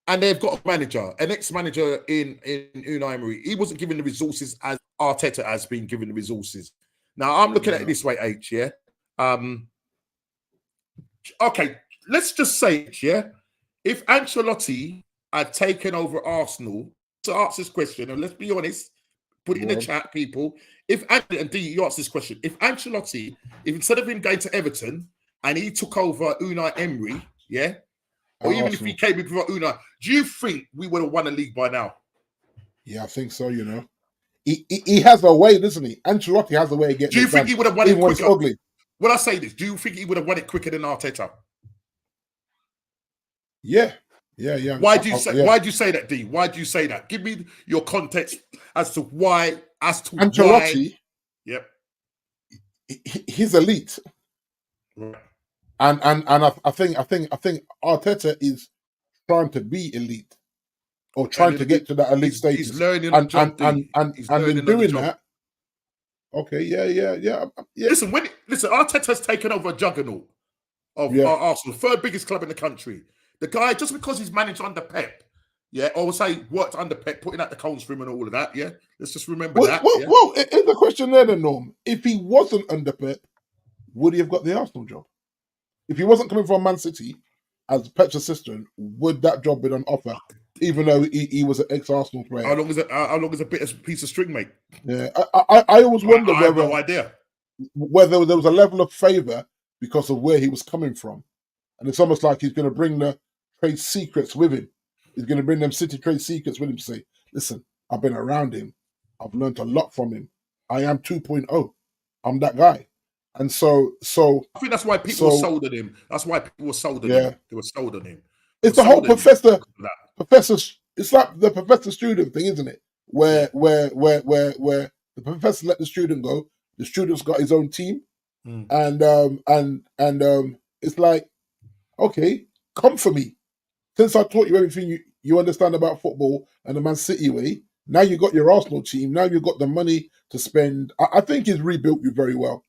And they've got a manager, an ex-manager in Unai Emery. He wasn't given the resources as Arteta has been given the resources. Now I'm looking at it this way, H. Yeah. Okay, let's just say it. Yeah. If Ancelotti had taken over Arsenal, to answer this question, and let's be honest, put it in the chat, people. And D, you answer this question. If Ancelotti, if instead of him going to Everton and he took over Unai Emery, yeah, or even Arsenal. if he came in for Unai, do you think we would have won a league by now? Yeah, I think so. You know, he has a way, doesn't he? Ancelotti has a way of getting. Do you think he would have won it quicker? Ugly. When I say this, do you think he would have won it quicker than Arteta? Yeah. Why do you say that, D? Why do you say that? Give me your context as to why. Ancelotti. Yep. He's elite. Right. And I think Arteta is trying to be elite or trying to get to that elite stage. He's learning and in doing that. Okay, yeah. Listen, Arteta's taken over a juggernaut of Arsenal, third biggest club in the country. The guy, just because he's managed under Pep, or say worked under Pep, putting out the cones for him and all of that, let's just remember that. Well, in the question there, then, Norm, if he wasn't under Pep, would he have got the Arsenal job? If he wasn't coming from Man City as Pep's assistant, would that job been on offer? Even though he was an ex-Arsenal player. How long is a piece of string, mate? Yeah, I always wonder I have no idea whether there was a level of favour because of where he was coming from, and it's almost like he's going to bring the trade secrets with him. He's going to bring them City trade secrets with him. Say, listen, I've been around him. I've learned a lot from him. I am 2.0. I'm that guy. And so I think that's why people were sold on him. That's why people were sold on him. They were sold on him. It's the whole professor. It's like the professor-student thing, isn't it? Where the professor let the student go. The student's got his own team, and it's like, okay, come for me. Since I taught you everything you understand about football and the Man City way, now you got your Arsenal team. Now you've got the money to spend. I think he's rebuilt you very well.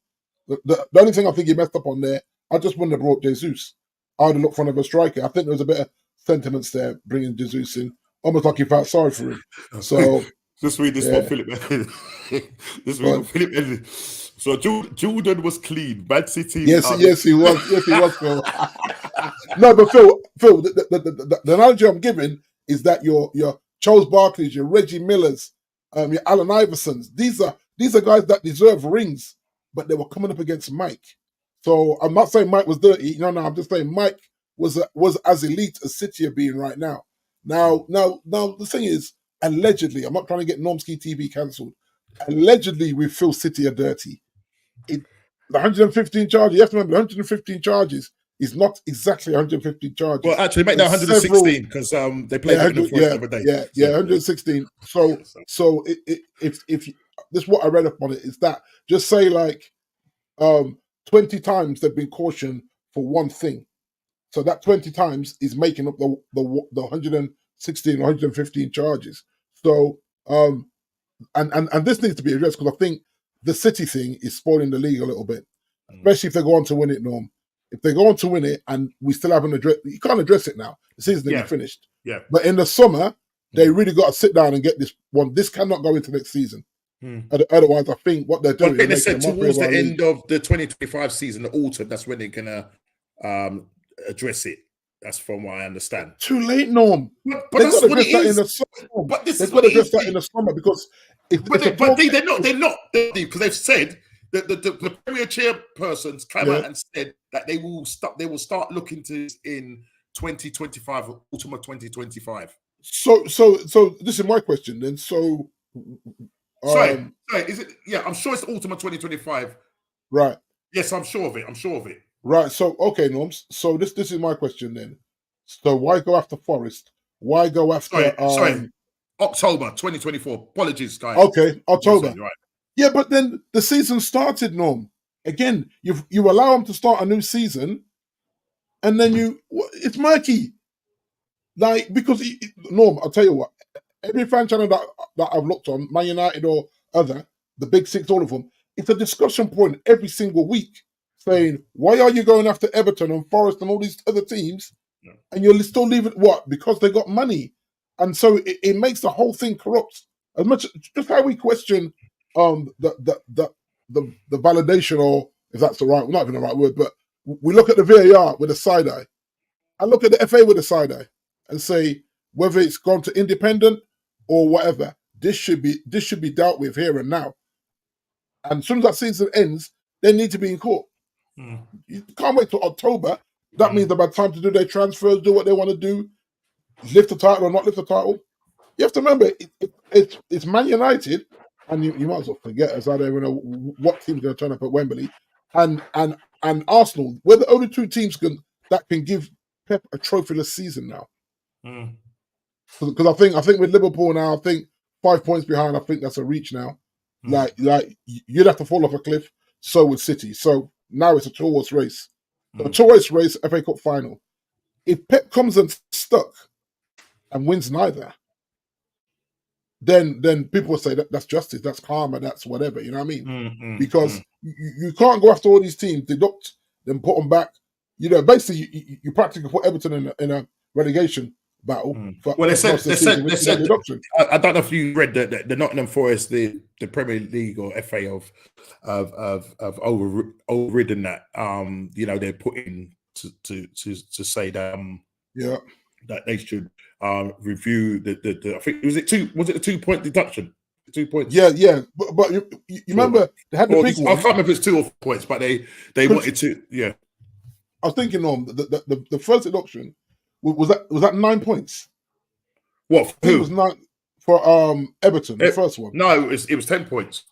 The only thing I think he messed up on there, I just wouldn't have brought Jesus. I would have looked for another striker. I think there was a bit of sentiments there bringing Jesus in, almost like you felt sorry for him. So just read this one, Philip. Just read one, Philip. So Jordan was clean. Man City. Yes, he was. Yes, he was, Phil. No, but Phil, the analogy I'm giving is that your Charles Barkley's, your Reggie Millers, your Allen Iversons. These are guys that deserve rings, but they were coming up against Mike. So I'm not saying Mike was dirty. No, I'm just saying Mike was as elite as City are being right now. Now, the thing is, allegedly, I'm not trying to get Normski TV cancelled. Allegedly, we feel City are dirty. The 115 charges, you have to remember, 115 charges is not exactly 115 charges. Well, actually, make that 116 because they played the other day. Yeah, 116. So if this is what I read up on it, is that just say like 20 times they've been cautioned for one thing. So that 20 times is making up the 116, 115 charges. So and this needs to be addressed because I think the City thing is spoiling the league a little bit, especially if they go on to win it, Norm. If they go on to win it and we still haven't addressed, you can't address it now. The season's nearly finished. Yeah. But in the summer, they really got to sit down and get this one. This cannot go into next season. Otherwise, I think what they're doing. I think they said towards the end of the 2025 season, the autumn, that's when they're gonna address it. That's from what I understand. Too late, Norm. But that's what it is. But this is what it is. That in the summer because they're not because they've said that the Premier chairpersons came out and said that they will start looking to in 2025, autumn of 2025. So this is my question then. So sorry, is it? Yeah, I'm sure it's autumn of 2025. Right. Yes, I'm sure of it. Right. So okay, Norms. So this is my question then. So why go after Forest? Why go after October 2024? Apologies, guys. Okay, October. Right. Yeah, but then the season started, Norm. Again, you allow them to start a new season, and then it's murky. Like because Norm, I'll tell you what. Every fan channel that I've looked on, Man United or other, the Big Six, all of them, it's a discussion point every single week saying, why are you going after Everton and Forest and all these other teams and you're still leaving, what? Because they got money. And so it makes the whole thing corrupt. As much just how we question the validation, or if that's the right, not even the right word, but we look at the VAR with a side eye. I look at the FA with a side eye and say, whether it's gone to independent or whatever, this should be dealt with here and now. And as soon as that season ends, they need to be in court. You can't wait till October. That means they've had time to do their transfers, do what they want to do, lift the title or not lift the title. You have to remember, it's Man United, and you might as well forget as I don't even know what team's going to turn up at Wembley, and Arsenal. We're the only two teams that can give Pep a trophyless season now. Because I think with Liverpool now, I think 5 points behind. I think that's a reach now. Like you'd have to fall off a cliff. So would City. So now it's a two-horse race. A two-horse race, FA Cup final. If Pep comes and stuck and wins neither, then people will say that's justice, that's karma, that's whatever. You know what I mean? Because you can't go after all these teams, deduct them, put them back. You know, basically you practically put Everton in a relegation battle. Well, they said I don't know if you read the Nottingham Forest, the Premier League or FA of overridden that. You know, they're putting to say that that they should review the I think was it a 2 point deduction? 2 points. Yeah. But you remember they had the big one. I can't remember if it's 2 or 4 points, but they wanted to. Yeah, I was thinking on the first deduction. Was that 9 points? What? For who? It was 9 for Everton. The first one. No, it was 10 points.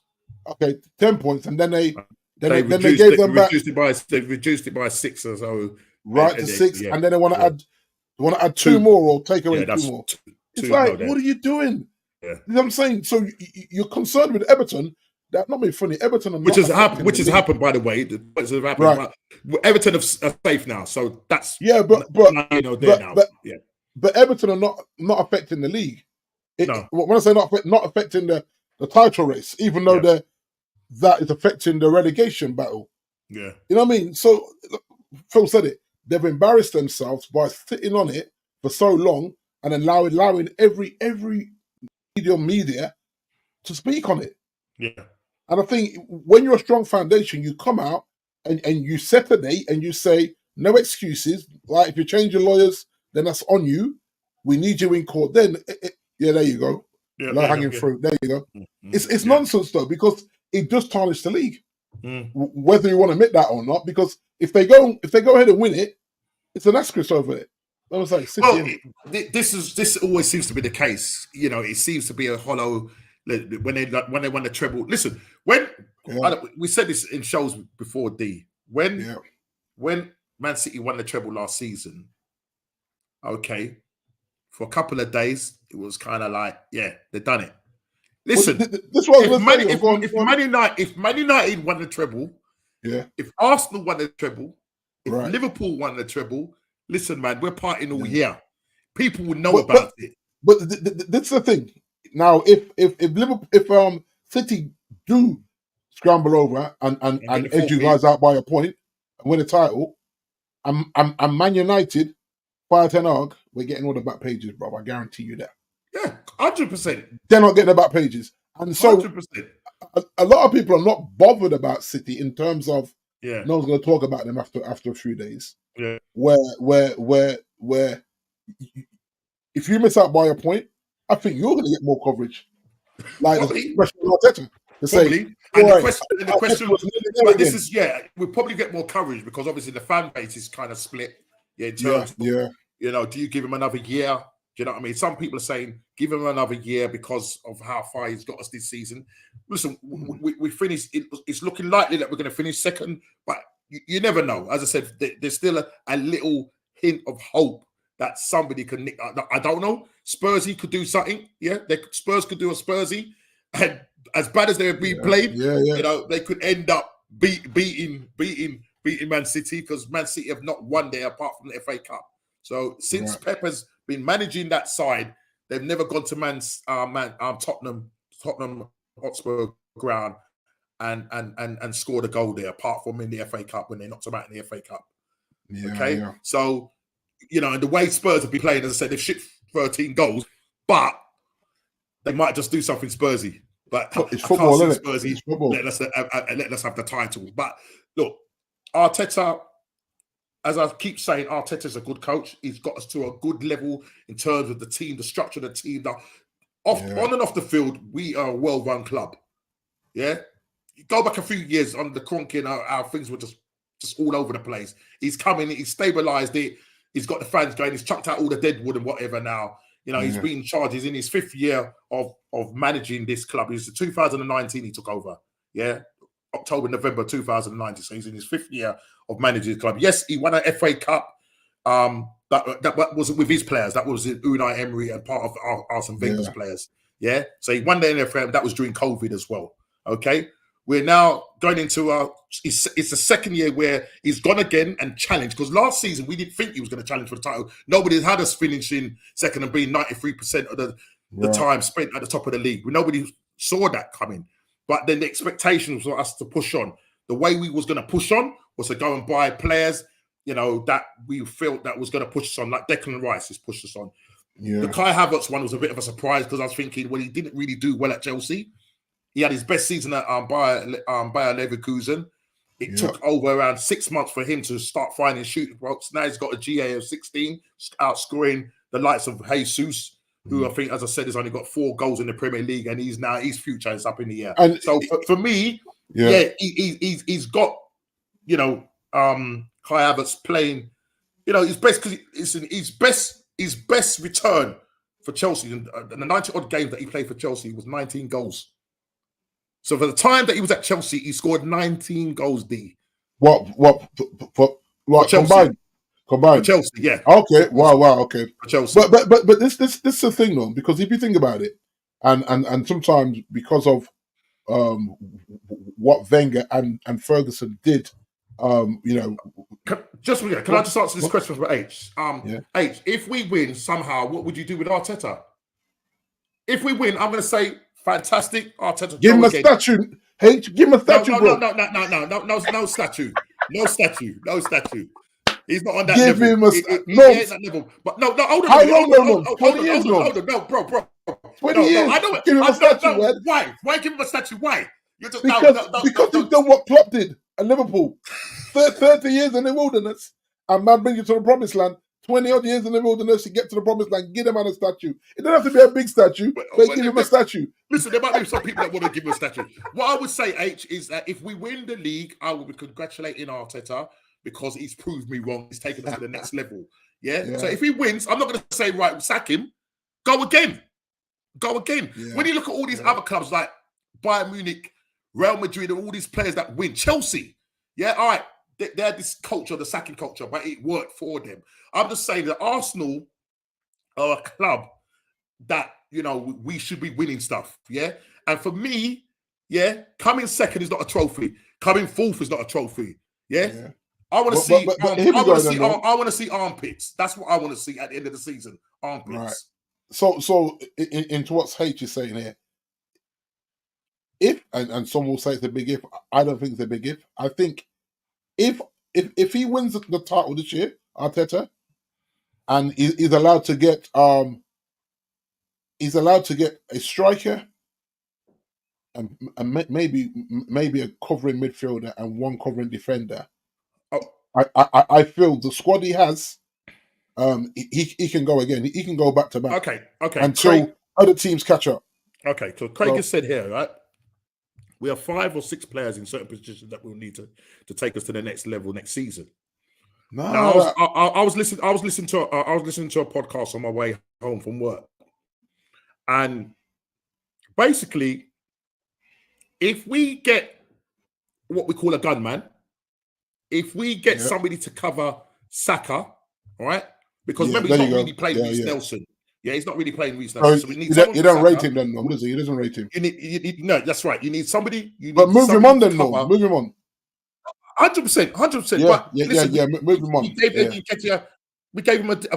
Okay, 10 points, and then they gave them back. They reduced it by 6 or so. Right to 6, and then they want to add 2 more or take away 2 more. It's like, what are you doing? Yeah. You know what I'm saying? So you're concerned with Everton. That's not being funny. Everton, which has happened, by the way. Right. Everton are safe now, so that's but Everton are not affecting the league. No. When I say not affecting the title race, even though that is affecting the relegation battle. Yeah, you know what I mean. So Phil said it. They've embarrassed themselves by sitting on it for so long and allowing every media to speak on it. Yeah. And I think when you're a strong foundation, you come out and you set a date and you say, no excuses. Like, if you change your lawyers, then that's on you. We need you in court. Then, there you go. Low hanging fruit. There you go. It's nonsense, though, because it does tarnish the league. whether you want to admit that or not. Because if they go ahead and win it, it's an asterisk over it. I was like, this always seems to be the case. You know, it seems to be a hollow when they won the treble. Listen, we said this in shows before, D. When Man City won the treble last season, okay, for a couple of days it was kind of like, yeah, they've done it. Listen, if Man United won the treble, if Arsenal won the treble, if Liverpool won the treble, listen, man, we're partying all year. People will know about it. But that's the thing. Now, if City do scramble over and edge you guys out by a point and win a title, I'm Man United, by Ten Hag, we're getting all the back pages, bro. I guarantee you that. Yeah, 100%. They're not getting the back pages, and so 100%. A lot of people are not bothered about City in terms of no one's going to talk about them after a few days. Yeah, where if you miss out by a point, I think you're going to get more coverage. Like Arteta to say, and the question, but this is we'll probably get more coverage because obviously the fan base is kind of split. In terms of, you know, do you give him another year? Do you know what I mean? Some people are saying give him another year because of how far he's got us this season. Listen, we finished. It's looking likely that we're going to finish second, but you never know. As I said, there's still a little hint of hope that somebody can nick. I don't know. Spursy could do something. Yeah, Spurs could do a Spursy, and as bad as they've been played, you know, they could end up beating Man City because Man City have not won there apart from the FA Cup. So since Pep has been managing that side, they've never gone to Tottenham Hotspur ground and scored a goal there, apart from in the FA Cup when they knocked them out in the FA Cup. So you know, and the way Spurs have been playing, as I said, they've shipped 13 goals, but they might just do something Spursy. But it's football, isn't it? Spursy, it's football. Let us have the title. But look, Arteta, as I keep saying, Arteta's a good coach. He's got us to a good level in terms of the team, the structure of the team. On and off the field, we are a well-run club. Yeah? You go back a few years on the Kroenke and our things were just all over the place. He's come in, he's stabilised it. He's got the fans going. He's chucked out all the deadwood and whatever now. You know, he's been in charge. He's in his 5th year of managing this club. It was 2019 he took over. Yeah? October, November 2019. So he's in his 5th year of managing the club. Yes, he won an FA Cup. That wasn't with his players. That was Unai Emery and part of Arsene Wenger's players. Yeah? So he won the NFL. That was during COVID as well. Okay? We're now going into it's the 2nd year where he's gone again and challenged. Because last season, we didn't think he was going to challenge for the title. Nobody had us finishing second and being 93% of the time spent at the top of the league. Nobody saw that coming. But then the expectations for us to push on. The way we was going to push on was to go and buy players, you know, that we felt that was going to push us on. Like Declan Rice has pushed us on. The Kai Havertz one was a bit of a surprise because I was thinking, well, he didn't really do well at Chelsea. He had his best season at Bayer Leverkusen. It took over around 6 months for him to start finding shooting blocks. Now he's got a GA of 16, outscoring the likes of Jesus, who I think, as I said, has only got 4 goals in the Premier League, and his future is up in the air. And so for me, he's got, you know, Kai Havertz playing, you know, his best because his best return for Chelsea in the 90 odd games that he played for Chelsea was 19 goals. So for the time that he was at Chelsea, he scored 19 goals. D. What Chelsea. Combined? For Chelsea, yeah. Okay. Wow. Okay. For Chelsea. But this is the thing though, because if you think about it, and sometimes because of what Wenger and Ferguson did, you know. Can I just answer this question for H? H, if we win somehow, what would you do with Arteta? If we win, I'm going to say. Fantastic, Arteta. Give him a statue. H, give him a statue, bro. No statue. No statue. He's not on that level. Give him a statue. He ain't that level. But no, hold on. No. 20 years ago. No, bro. 20 years. I know it. Give him a statue, man. Why? Why give him a statue? Why? Because he's done what Klopp did at Liverpool. 30 years in the wilderness, and man bring you to the promised land. 20 odd years in the wilderness, you get to the promised land, give them a statue. It don't have to be a big statue, but give him a statue. Listen, there might be some people that want to give him a statue. What I would say, H, is that if we win the league, I will be congratulating Arteta because he's proved me wrong. He's taken us to the next level. Yeah? So if he wins, I'm not going to say, right, sack him. Go again. Yeah. When you look at all these other clubs like Bayern Munich, Real Madrid, and all these players that win, Chelsea, all right, they had this culture, the sacking culture, but it worked for them. I'm just saying that Arsenal are a club that, we should be winning stuff, And for me, coming second is not a trophy. Coming fourth is not a trophy, I want to see. I want to see armpits. That's what I want to see at the end of the season. Armpits. Right. So into what H is saying here, if and some will say it's a big if, I don't think it's a big if. I think if he wins the title this year, Arteta, and he's allowed to get a striker and maybe a covering midfielder and one covering defender. I feel the squad he has, he can go again. He can go back to back. Okay. Until Craig, other teams catch up. Okay, so Craig has said here, right? We have 5 or 6 players in certain positions that we'll need to take us to the next level next season. Now, I was listening to a podcast on my way home from work, and basically, if we get what we call a gunman, if we get somebody to cover Saka, all right, because remember he's not really playing Reece Nelson. Yeah, he's not really playing Reece Nelson. So we need you don't rate him then, no? What is he? He doesn't rate him. You need no, that's right. You need somebody. But move him on then, no. Move him on. 100%. Yeah. Move him on. We gave him it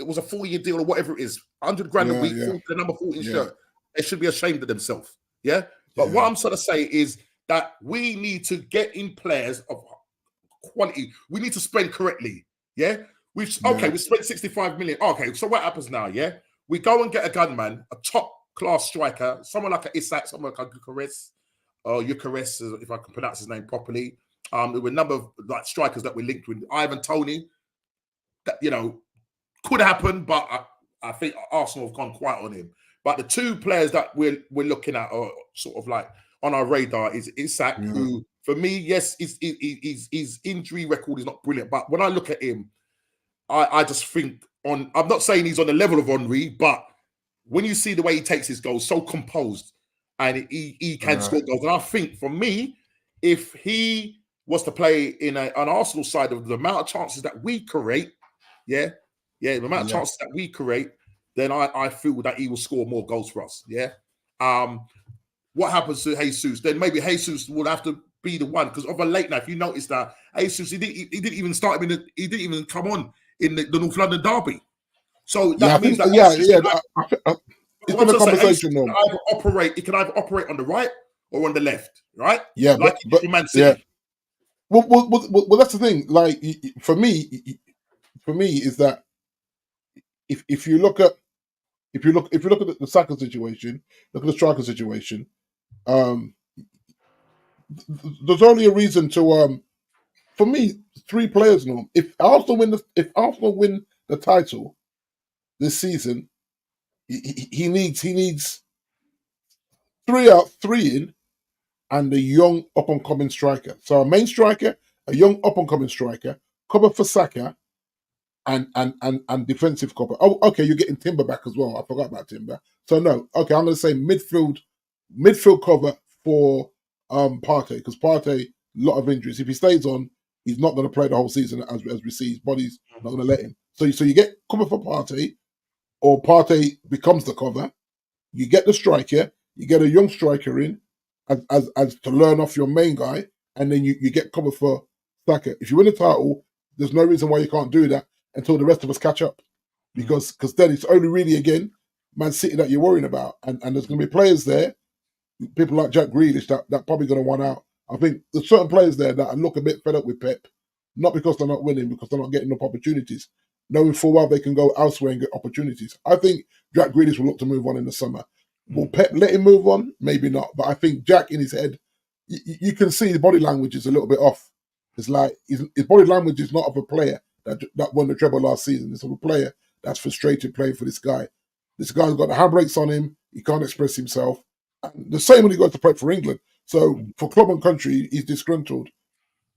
was a 4-year deal or whatever it is, $100,000 a week for the number 14 shirt. They should be ashamed of themselves. Yeah, but what I'm trying to say is that we need to get in players of quality. We need to spend correctly. Yeah. We spent 65 million. Okay, so what happens now? Yeah, we go and get a gunman, a top class striker, someone like a Isak, someone like a Eucharist, if I can pronounce his name properly. There were a number of like strikers that we linked with. Ivan Toney, that could happen, but I think Arsenal have gone quiet on him. But the 2 players that we're looking at are sort of like on our radar is Isak, who for me, yes, his injury record is not brilliant, but when I look at him, I just think I'm not saying he's on the level of Henry, but when you see the way he takes his goals, so composed, and he can score goals. And I think for me, if he was to play in an Arsenal side of the amount of chances that we create, the amount of chances that we create, then I feel that he will score more goals for us. What happens to Jesus? Then maybe Jesus will have to be the one, because of a late night. If you notice that Jesus, he didn't even start him he didn't even come on in the North London derby. So that means that it's been a conversation. He can either operate on the right or on the left, right? Yeah, like but Man City. Well, that's the thing. Like for me is that if you look at the Saka situation, look at the striker situation. There's only a reason to for me 3 players now. If Arsenal win the title this season, he needs 3 out, 3 in, and a young up and coming striker. So a main striker, a young up and coming striker, cover for Saka, and defensive cover. Oh, okay, you're getting Timber back as well. I forgot about Timber. So no, okay, I'm going to say midfield cover for Partey, because Partey, a lot of injuries. If he stays on, he's not going to play the whole season as we see. His body's not going to let him. So you get cover for Partey, or Partey becomes the cover. You get the striker, you get a young striker in as to learn off your main guy, and then you get cover for Saka. If you win the title, there's no reason why you can't do that until the rest of us catch up, because then it's only really again Man City that you're worrying about, and there's going to be players there, people like Jack Grealish that probably going to want out. I think there's certain players there that look a bit fed up with Pep, not because they're not winning, because they're not getting enough opportunities, knowing full well they can go elsewhere and get opportunities. I think Jack Grealish will look to move on in the summer. Will Pep let him move on? Maybe not, but I think Jack in his head, you can see his body language is a little bit off. It's like his body language is not of a player that won the treble last season. This is a player that's frustrated playing for this guy. This guy's got the handbrakes on him. He can't express himself. And the same when he goes to play for England. So for club and country, he's disgruntled.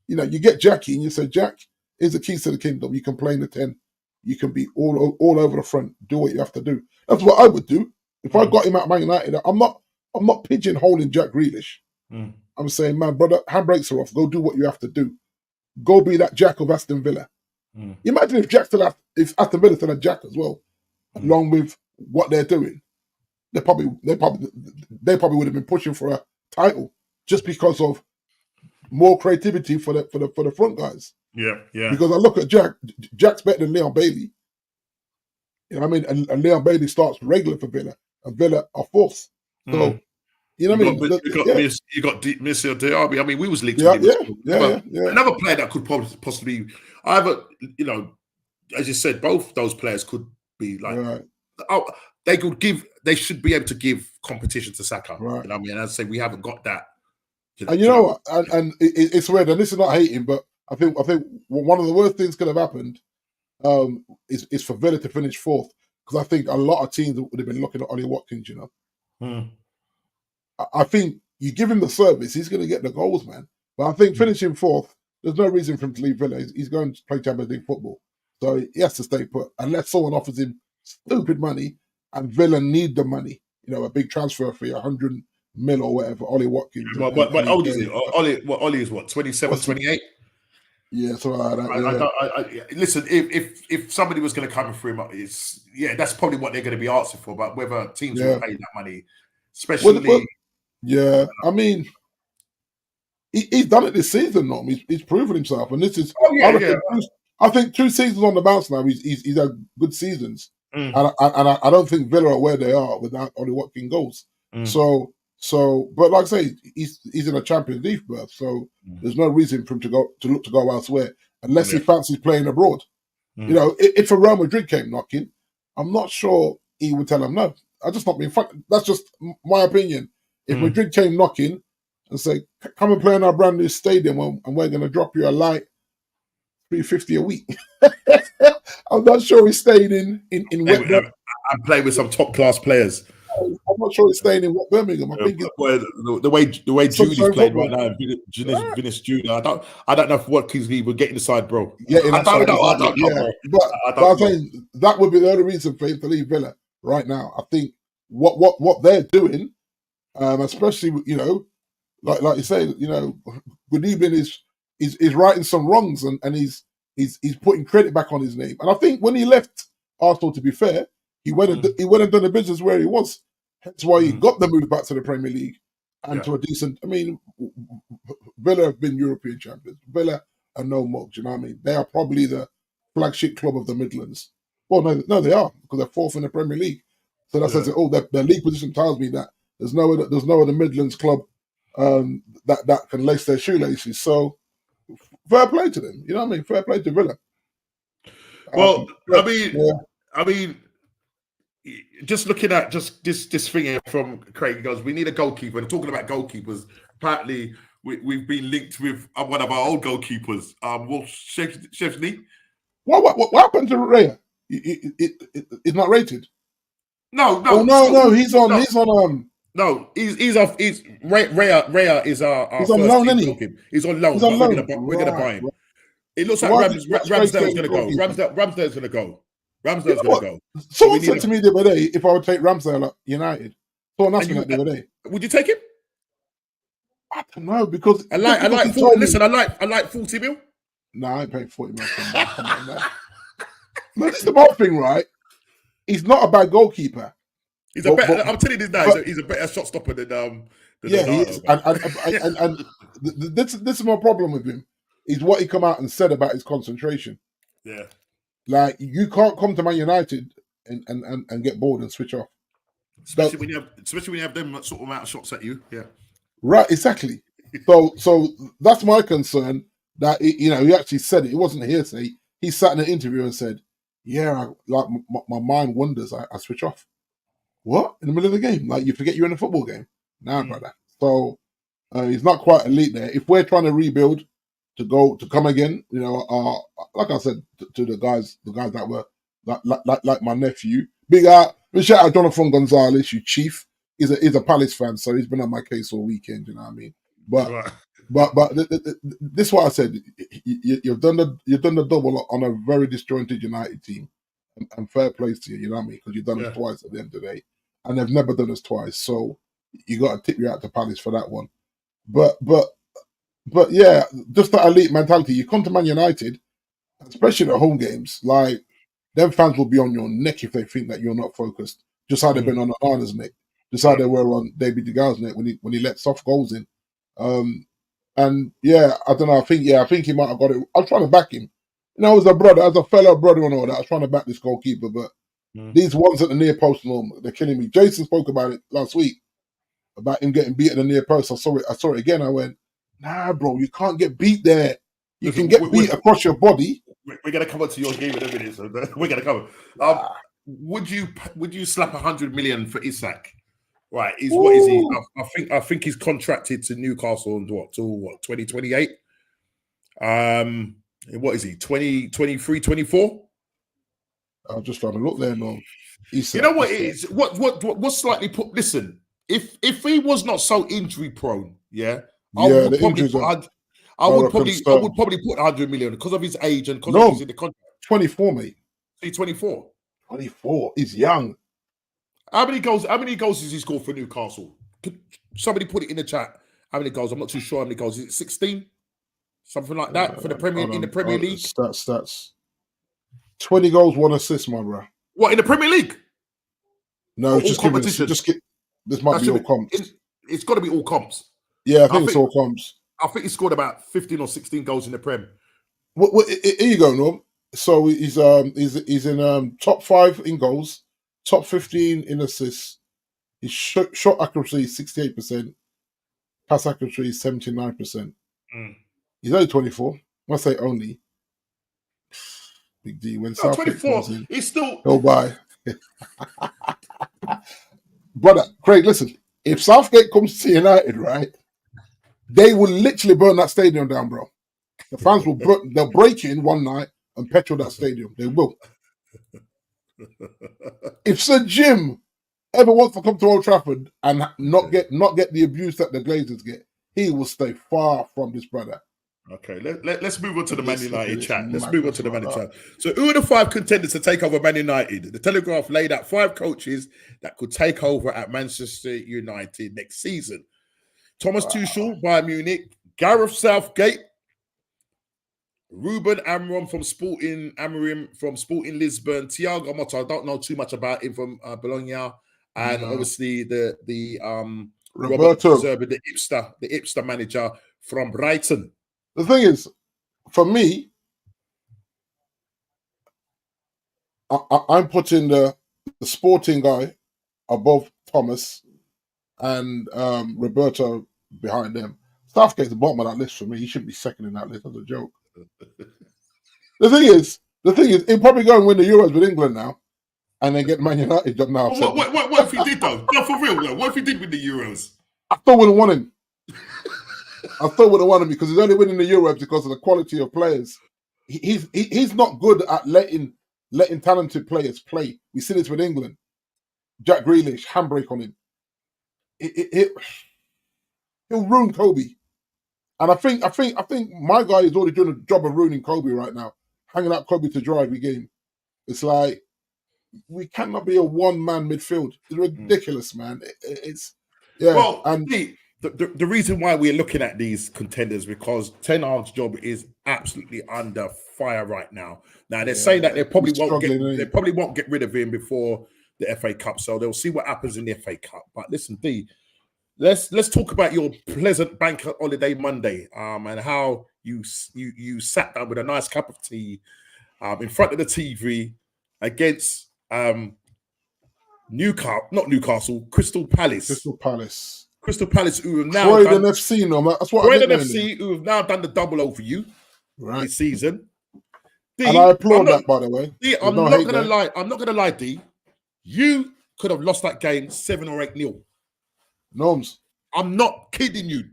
You get Jackie and you say, Jack, here's the keys to the kingdom. You can play in the 10. You can be all over the front. Do what you have to do. That's what I would do. If I got him at Man United, I'm not pigeonholing Jack Grealish. I'm saying, man, brother, handbrakes are off. Go do what you have to do. Go be that Jack of Aston Villa. Imagine if Aston Villa still had Jack as well, along with what they're doing. They probably would have been pushing for a title just because of more creativity for the front guys. Yeah. Because I look at Jack. Jack's better than Leon Bailey. You know what I mean? And Leon Bailey starts regular for Villa, and Villa are fourth. So you know what I mean? You got Monsieur Diaby. I mean, we was linked with him. Yeah. Another player that could possibly either, as you said, both those players could be like, they should be able to give competition to Saka. Right. You know what I mean? I'd say we haven't got that. And you know what? And it's weird, and this is not hating, but I think one of the worst things could have happened is for Villa to finish fourth, because I think a lot of teams would have been looking at Ollie Watkins. I think you give him the service, he's going to get the goals, man. But I think finishing fourth, there's no reason for him to leave Villa. He's going to play Champions League football, so he has to stay put unless someone offers him stupid money, and Villa need the money. A big transfer fee, 100 mil or whatever. Ollie Watkins. But old is it? Ollie is what, 27, 28? Yeah, so like that. Listen, if somebody was going to come for him, that's probably what they're going to be asking for. But whether teams will pay that money, especially, I mean, he's done it this season. Though he's proven himself, and this is. I think 2 seasons on the bounce now. He's had good seasons, and I don't think Villa are where they are without Ollie Watkins goals. So, but like I say, he's in a Champions League berth, so there's no reason for him to look to go elsewhere unless he fancies playing abroad. If a Real Madrid came knocking, I'm not sure he would tell them no. I'm just not being funny. That's just my opinion. If Madrid came knocking and say, "Come and play in our brand new stadium, and we're going to drop you a light $350 a week," I'm not sure he's staying in West. I'm playing with some top class players. I'm not sure he's staying in Birmingham. I think the way Judy's playing right now, Vinicius Junior. I don't know if Watkins would get inside, bro. Yeah, I don't know. But I'm saying that would be the only reason for him to leave Villa right now. I think what they're doing, especially like you say, Goodibin is righting some wrongs and he's putting credit back on his name. And I think when he left Arsenal, to be fair, he went and done the business where he was. That's why he got the move back to the Premier League and to a decent. I mean, Villa have been European champions. Villa are no mugs. You know what I mean? They are probably the flagship club of the Midlands. Well, no, they are, because they're fourth in the Premier League. So that says their league position tells me that there's no other Midlands club that can lace their shoelaces. So fair play to them. You know what I mean? Fair play to Villa. Well, I mean. Just looking at just this thing here from Craig, he goes, we need a goalkeeper. And talking about goalkeepers, apparently we've been linked with one of our old goalkeepers, Wolf Chesney. What happened to Raya? He's not rated. No. He's on. No, he's off. Raya is our he's on loan, isn't he? He's on loan. We're gonna buy him. It looks like Ramsdale's gonna go. Ramsdale's gonna go. Ramsdale's going to go. Someone said to me the other day if I would take Ramsdale at United. Someone asked me that the other day. Would you take him? I don't know, because I like 40 mil. No, I ain't paying 40 mil. Come on, man. No, this is the one thing, right? He's not a bad goalkeeper. I'm telling you this now. He's a better shot stopper than he is. And this is my problem with him. Is what he come out and said about his concentration. Yeah. Like, you can't come to Man United and get bored and switch off. Especially when you have them sort of amount of shots at you. Yeah. Right, exactly. So that's my concern, that he actually said it. It wasn't hearsay. He sat in an interview and said, "Yeah, my mind wanders. I switch off." What? In the middle of the game? Like, you forget you're in a football game? Nah, brother. So he's not quite elite there. If we're trying to rebuild, to come again. You know, like I said to the guys that were like my nephew. Big shout out Jonathan Gonzalez, you chief. He's a Palace fan, so he's been on my case all weekend. You know what I mean? But Right. but this is what I said. You've done the double on a very disjointed United team, and fair play to you. You know what I mean? Because you've done it twice at the end of the day, and they've never done us twice. So you got to tip you out to Palace for that one. But yeah, just that elite mentality. You come to Man United, especially at home games, like them fans will be on your neck if they think that you're not focused. Just how they've been on Onana's neck. Just how they were on David De Gea's neck when he let soft goals in. And yeah, I don't know. I think he might have got it. I was trying to back him. You know, as a fellow brother and all that, I was trying to back this goalkeeper, but these ones at the near post, they're killing me. Jason spoke about it last week, about him getting beat at the near post. I saw it again. I went, nah, bro, you can't get beat there. You can get beat across your body. We're going to come on to your game in a minute, so we're going to come. Would you slap 100 million for Isak? Right, what is he? I think he's contracted to Newcastle and till 2028. What is he? 23, 24? I'm just trying to look there, man. You know what it is? What slightly put? Listen, if he was not so injury prone, I would probably put 100 million because of his age and because he's in the contract. 24, mate. He's 24. 24. He's young. How many goals has he scored for Newcastle? Could somebody put it in the chat? How many goals? I'm not too sure how many goals. Is it 16? Something like that for the Premier League? Stats. 20 goals, 1 assist, my bro. What, in the Premier League? No, this might be all comps. It's got to be all comps. Yeah, I think it's all comps. I think he scored about 15 or 16 goals in the Prem. Here you go, Norm. So he's in top 5 in goals, top 15 in assists. His shot accuracy is 68%, pass accuracy is 79%. He's only 24. I say only. Big D. When Southgate 24, comes in, he's still go by. Brother, Craig, listen. If Southgate comes to United, right, they will literally burn that stadium down, bro. The fans they'll break in one night and petrol that stadium. They will. If Sir Jim ever wants to come to Old Trafford and not get the abuse that the Glazers get, he will stay far from this brother. Okay, let's move on to the Man United chat. Let's move on to the Man United chat. So who are the 5 contenders to take over Man United? The Telegraph laid out 5 coaches that could take over at Manchester United next season. Thomas Tuchel, Bayern Munich, Gareth Southgate, Ruben Amorim from Sporting Lisbon, Thiago Motta, I don't know too much about him from Bologna, and obviously the Roberto Zerbi, the Ipster manager from Brighton. The thing is, for me, I'm putting the Sporting guy above Thomas and Roberto behind them. Southgate's the bottom of that list for me. He shouldn't be second in that list as a joke. The thing is, he'll probably go and win the Euros with England now, and then get Man United job now. What if he did though? No, for real though. What if he did win the Euros? I still wouldn't want him. Because he's only winning the Euros because of the quality of players. He's not good at letting talented players play. We see this with England. Jack Grealish, handbrake on him. He'll ruin Kobe. And I think my guy is already doing a job of ruining Kobe right now, hanging out Kobe to dry every game. It's like we cannot be a one-man midfield. It's ridiculous, man. Well, and the reason why we're looking at these contenders because Ten Hag's job is absolutely under fire right now. Now they're saying that they probably won't get rid of him before the FA Cup, so they'll see what happens in the FA Cup. But listen, D. Let's talk about your pleasant bank holiday Monday, and how you sat down with a nice cup of tea, in front of the TV against Crystal Palace, who have now Croydon FC. No, that's what Croydon FC, who have now done the double over you this season. D, and I applaud that, by the way. D, I'm not gonna lie, D. You could have lost that game 7 or 8-0. Norms. I'm not kidding you.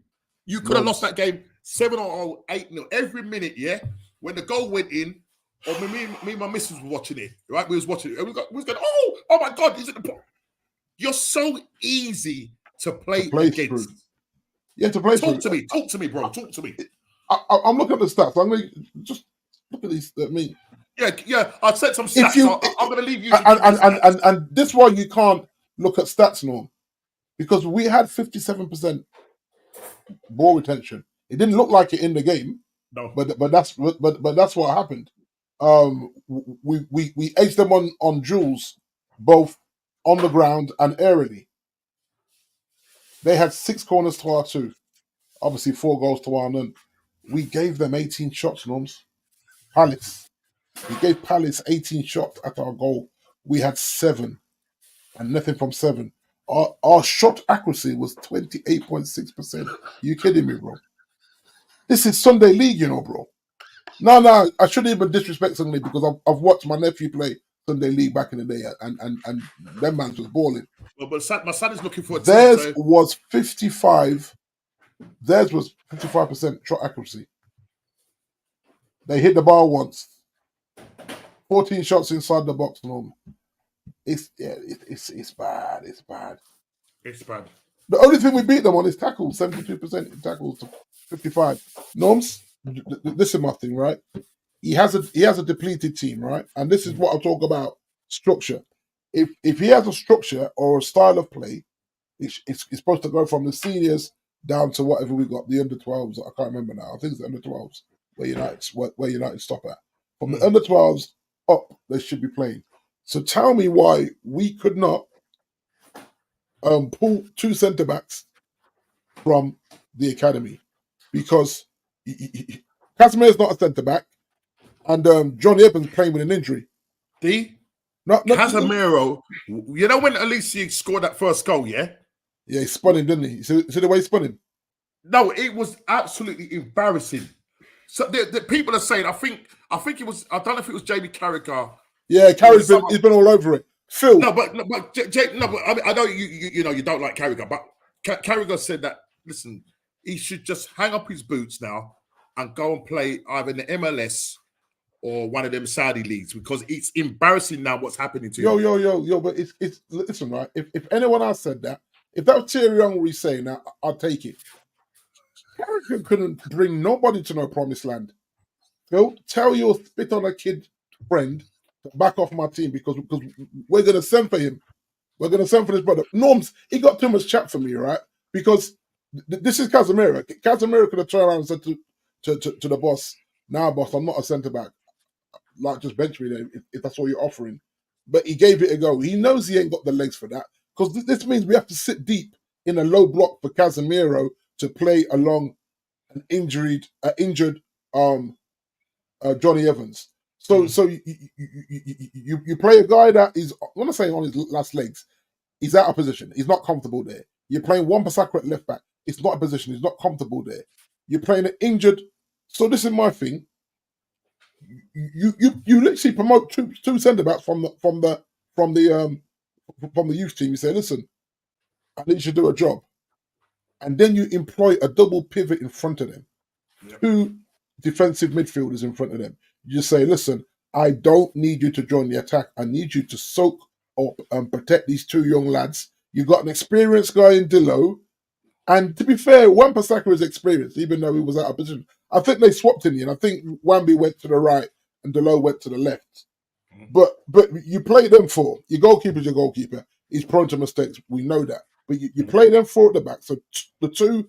You could have lost that game 7-0, 8-0 every minute. Yeah, when the goal went in, or me and my missus were watching it. Right, we was watching it, and we was going, oh my God, is it the? You're so easy to play against. Through. Yeah, to play Talk through. Talk to me, bro. Talk to me. I'm looking at the stats. I'm going to just look at these. Yeah. I said some stats. I'm going to leave you. And this one you can't look at stats, Norm, because we had 57% ball retention. It didn't look like it in the game. No, but that's what happened. We aced them on duels, both on the ground and aerially. They had 6 corners to our 2. Obviously, 4 goals to our none. We gave them 18 shots, Norms. Palace. We gave Palace 18 shots at our goal. We had 7, and nothing from 7. Our shot accuracy was 28.6%. You kidding me, bro? This is Sunday League, you know, bro. No, I shouldn't even disrespect Sunday League because I've watched my nephew play Sunday League back in the day, and them man was balling. Well, but my son is looking for a Theirs was 55. Theirs was 55% shot accuracy. They hit the bar once. 14 shots inside the box, Norm. It's bad. It's bad. It's bad. The only thing we beat them on is tackles. 72% in tackles to 55. Norms, this is my thing, right? He has a depleted team, right? And this is what I talk about structure. If he has a structure or a style of play, it's supposed to go from the seniors down to whatever we got, the under 12s. I can't remember now. I think it's the under 12s where United stop at. From the under 12s up, they should be playing. So tell me why we could not pull 2 centre backs from the academy, because Casemiro's not a centre back, and Johnny Evans playing with an injury. Casemiro, you know when Alicia scored that first goal, yeah? Yeah, he spun him, didn't he? See the way he spun him? No, it was absolutely embarrassing. So the people are saying, I think it was, I don't know if it was Jamie Carragher. Yeah, Carragher's he's been all over it. Phil. No, but I know you know you don't like Carragher, but Carragher said that, listen, he should just hang up his boots now and go and play either in the MLS or one of them Saudi leagues, because it's embarrassing now what's happening to him. Yo, but it's listen, right? If anyone else said that, if that was Thierry Henry saying that, I'd take it. Carragher couldn't bring nobody to no promised land. Phil, tell your spit on a kid friend to back off my team because we're going to send for him. We're going to send for this brother. Norms, he got too much chat for me, right? Because this is Casemiro. Casemiro could have turned around and said to the boss, "Nah, boss, I'm not a centre-back. Like, just bench me there if that's all you're offering." But he gave it a go. He knows he ain't got the legs for that, because this means we have to sit deep in a low block for Casemiro to play along an injured Johnny Evans. So you play a guy that is, I want to say, on his last legs. He's out of position. He's not comfortable there. You're playing Wan-Bissaka at left back. It's not a position. He's not comfortable there. You're playing an injured. So this is my thing. You literally promote two centre backs from the youth team. You say, listen, I need you to do a job, and then you employ a double pivot in front of them, 2 defensive midfielders in front of them. You just say, listen, I don't need you to join the attack. I need you to soak up and protect these 2 young lads. You got an experienced guy in Dillo, and to be fair, Wan-Bissaka is experienced, even though he was out of position. I think they swapped in, and I think Wamby went to the right and Dillo went to the left. But you play them 4. Your goalkeeper's your goalkeeper. He's prone to mistakes. We know that. But you play them 4 at the back. So the 2,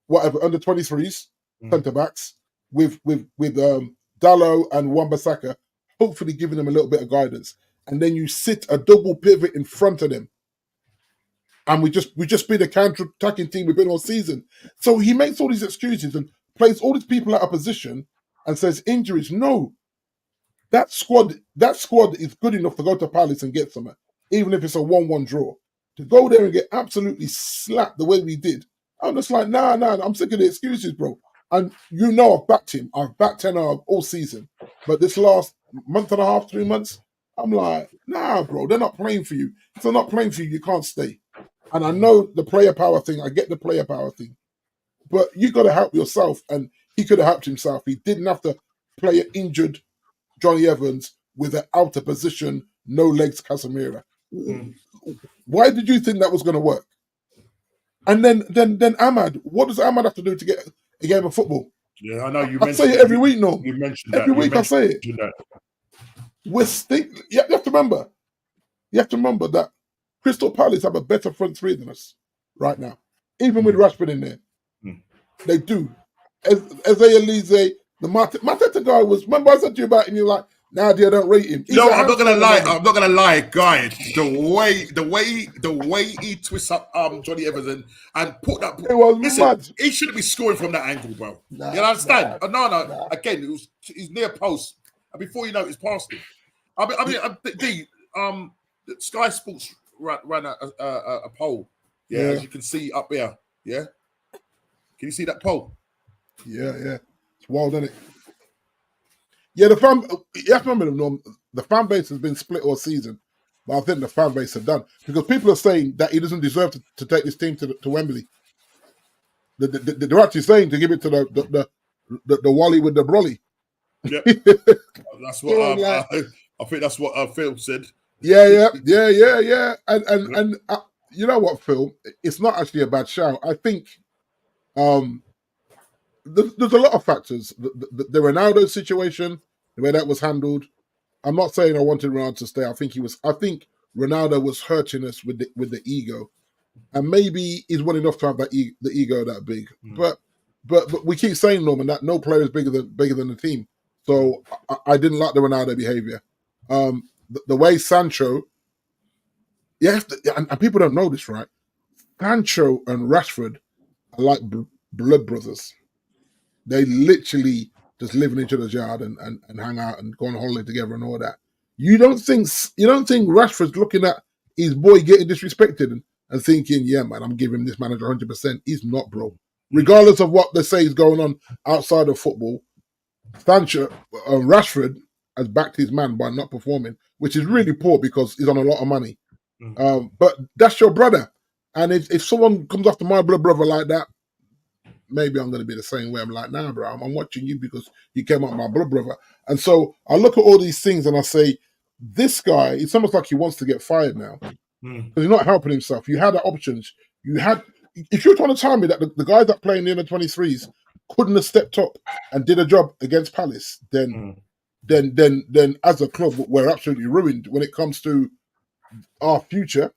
whatever, under 23s, centre backs, with Dallo and Wan-Bissaka, hopefully giving them a little bit of guidance. And then you sit a double pivot in front of them. And we just be the counter-attacking team we've been all season. So he makes all these excuses and plays all these people out of position and says injuries. No. That squad is good enough to go to Palace and get something, even if it's a 1-1 draw. To go there and get absolutely slapped the way we did, I'm just like, nah, I'm sick of the excuses, bro. And you know I've backed him. I've backed Tenor all season. But this last month and a half, 3 months, I'm like, nah, bro, they're not playing for you. If they're not playing for you, you can't stay. And I know the player power thing. I get the player power thing. but you got to help yourself, and he could have helped himself. He didn't have to play an injured Johnny Evans with an out of position, no legs Casemiro. Why did you think that was going to work? And then Ahmad, what does Ahmad have to do to get a game of football? Yeah, I know you. I say it every week, no. You mentioned every that. week I say it. We're you have to remember. You have to remember that Crystal Palace have a better front three than us right now, even with Rashford in there. They do. As Elise, the Mateta guy was. Remember I said to you about him. You're like, nah, dear, I don't rate him. No, I'm not gonna lie. I'm not gonna lie, guys. The way he twists up Johnny Evans and put that. It was mad. He shouldn't be scoring from that angle, bro. You understand? No. Again, he's near post, and before you know, it's past him. Sky Sports ran a poll. Yeah, as you can see up there. Yeah, can you see that poll? Yeah. It's wild, isn't it? Yeah, you have to remember, the fan base has been split all season, but I think the fan base have done, because people are saying that he doesn't deserve to take this team to Wembley. They're actually saying to give it to the Wally with the Brolly. Yep. That's what I think that's what Phil said. Yeah. And you know what, Phil? It's not actually a bad shout. I think there's a lot of factors. The Ronaldo situation, the way that was handled. I'm not saying I wanted Ronaldo to stay. I think Ronaldo was hurting us with the ego, and maybe he's well enough to have that the ego that big. But we keep saying, Norman, that no player is bigger than the team. So I didn't like the Ronaldo behavior. The way Sancho, and people don't know this, right? Sancho and Rashford are like blood brothers. They literally just live in each other's yard and hang out and go on holiday together and all that. You don't think Rashford's looking at his boy getting disrespected and thinking, yeah, man, I'm giving this manager 100%. He's not, bro. Regardless of what they say is going on outside of football, Sancho, Rashford has backed his man by not performing, which is really poor because he's on a lot of money. But that's your brother. And if someone comes after my blood brother like that, maybe I'm going to be the same way. I'm like, nah, bro, I'm watching you because you came out my blood brother. And so I look at all these things and I say, this guy, it's almost like he wants to get fired now. Because he's not helping himself. You had the options. If you're trying to tell me that the guys that play in the under-23s couldn't have stepped up and did a job against Palace, then as a club, we're absolutely ruined when it comes to our future.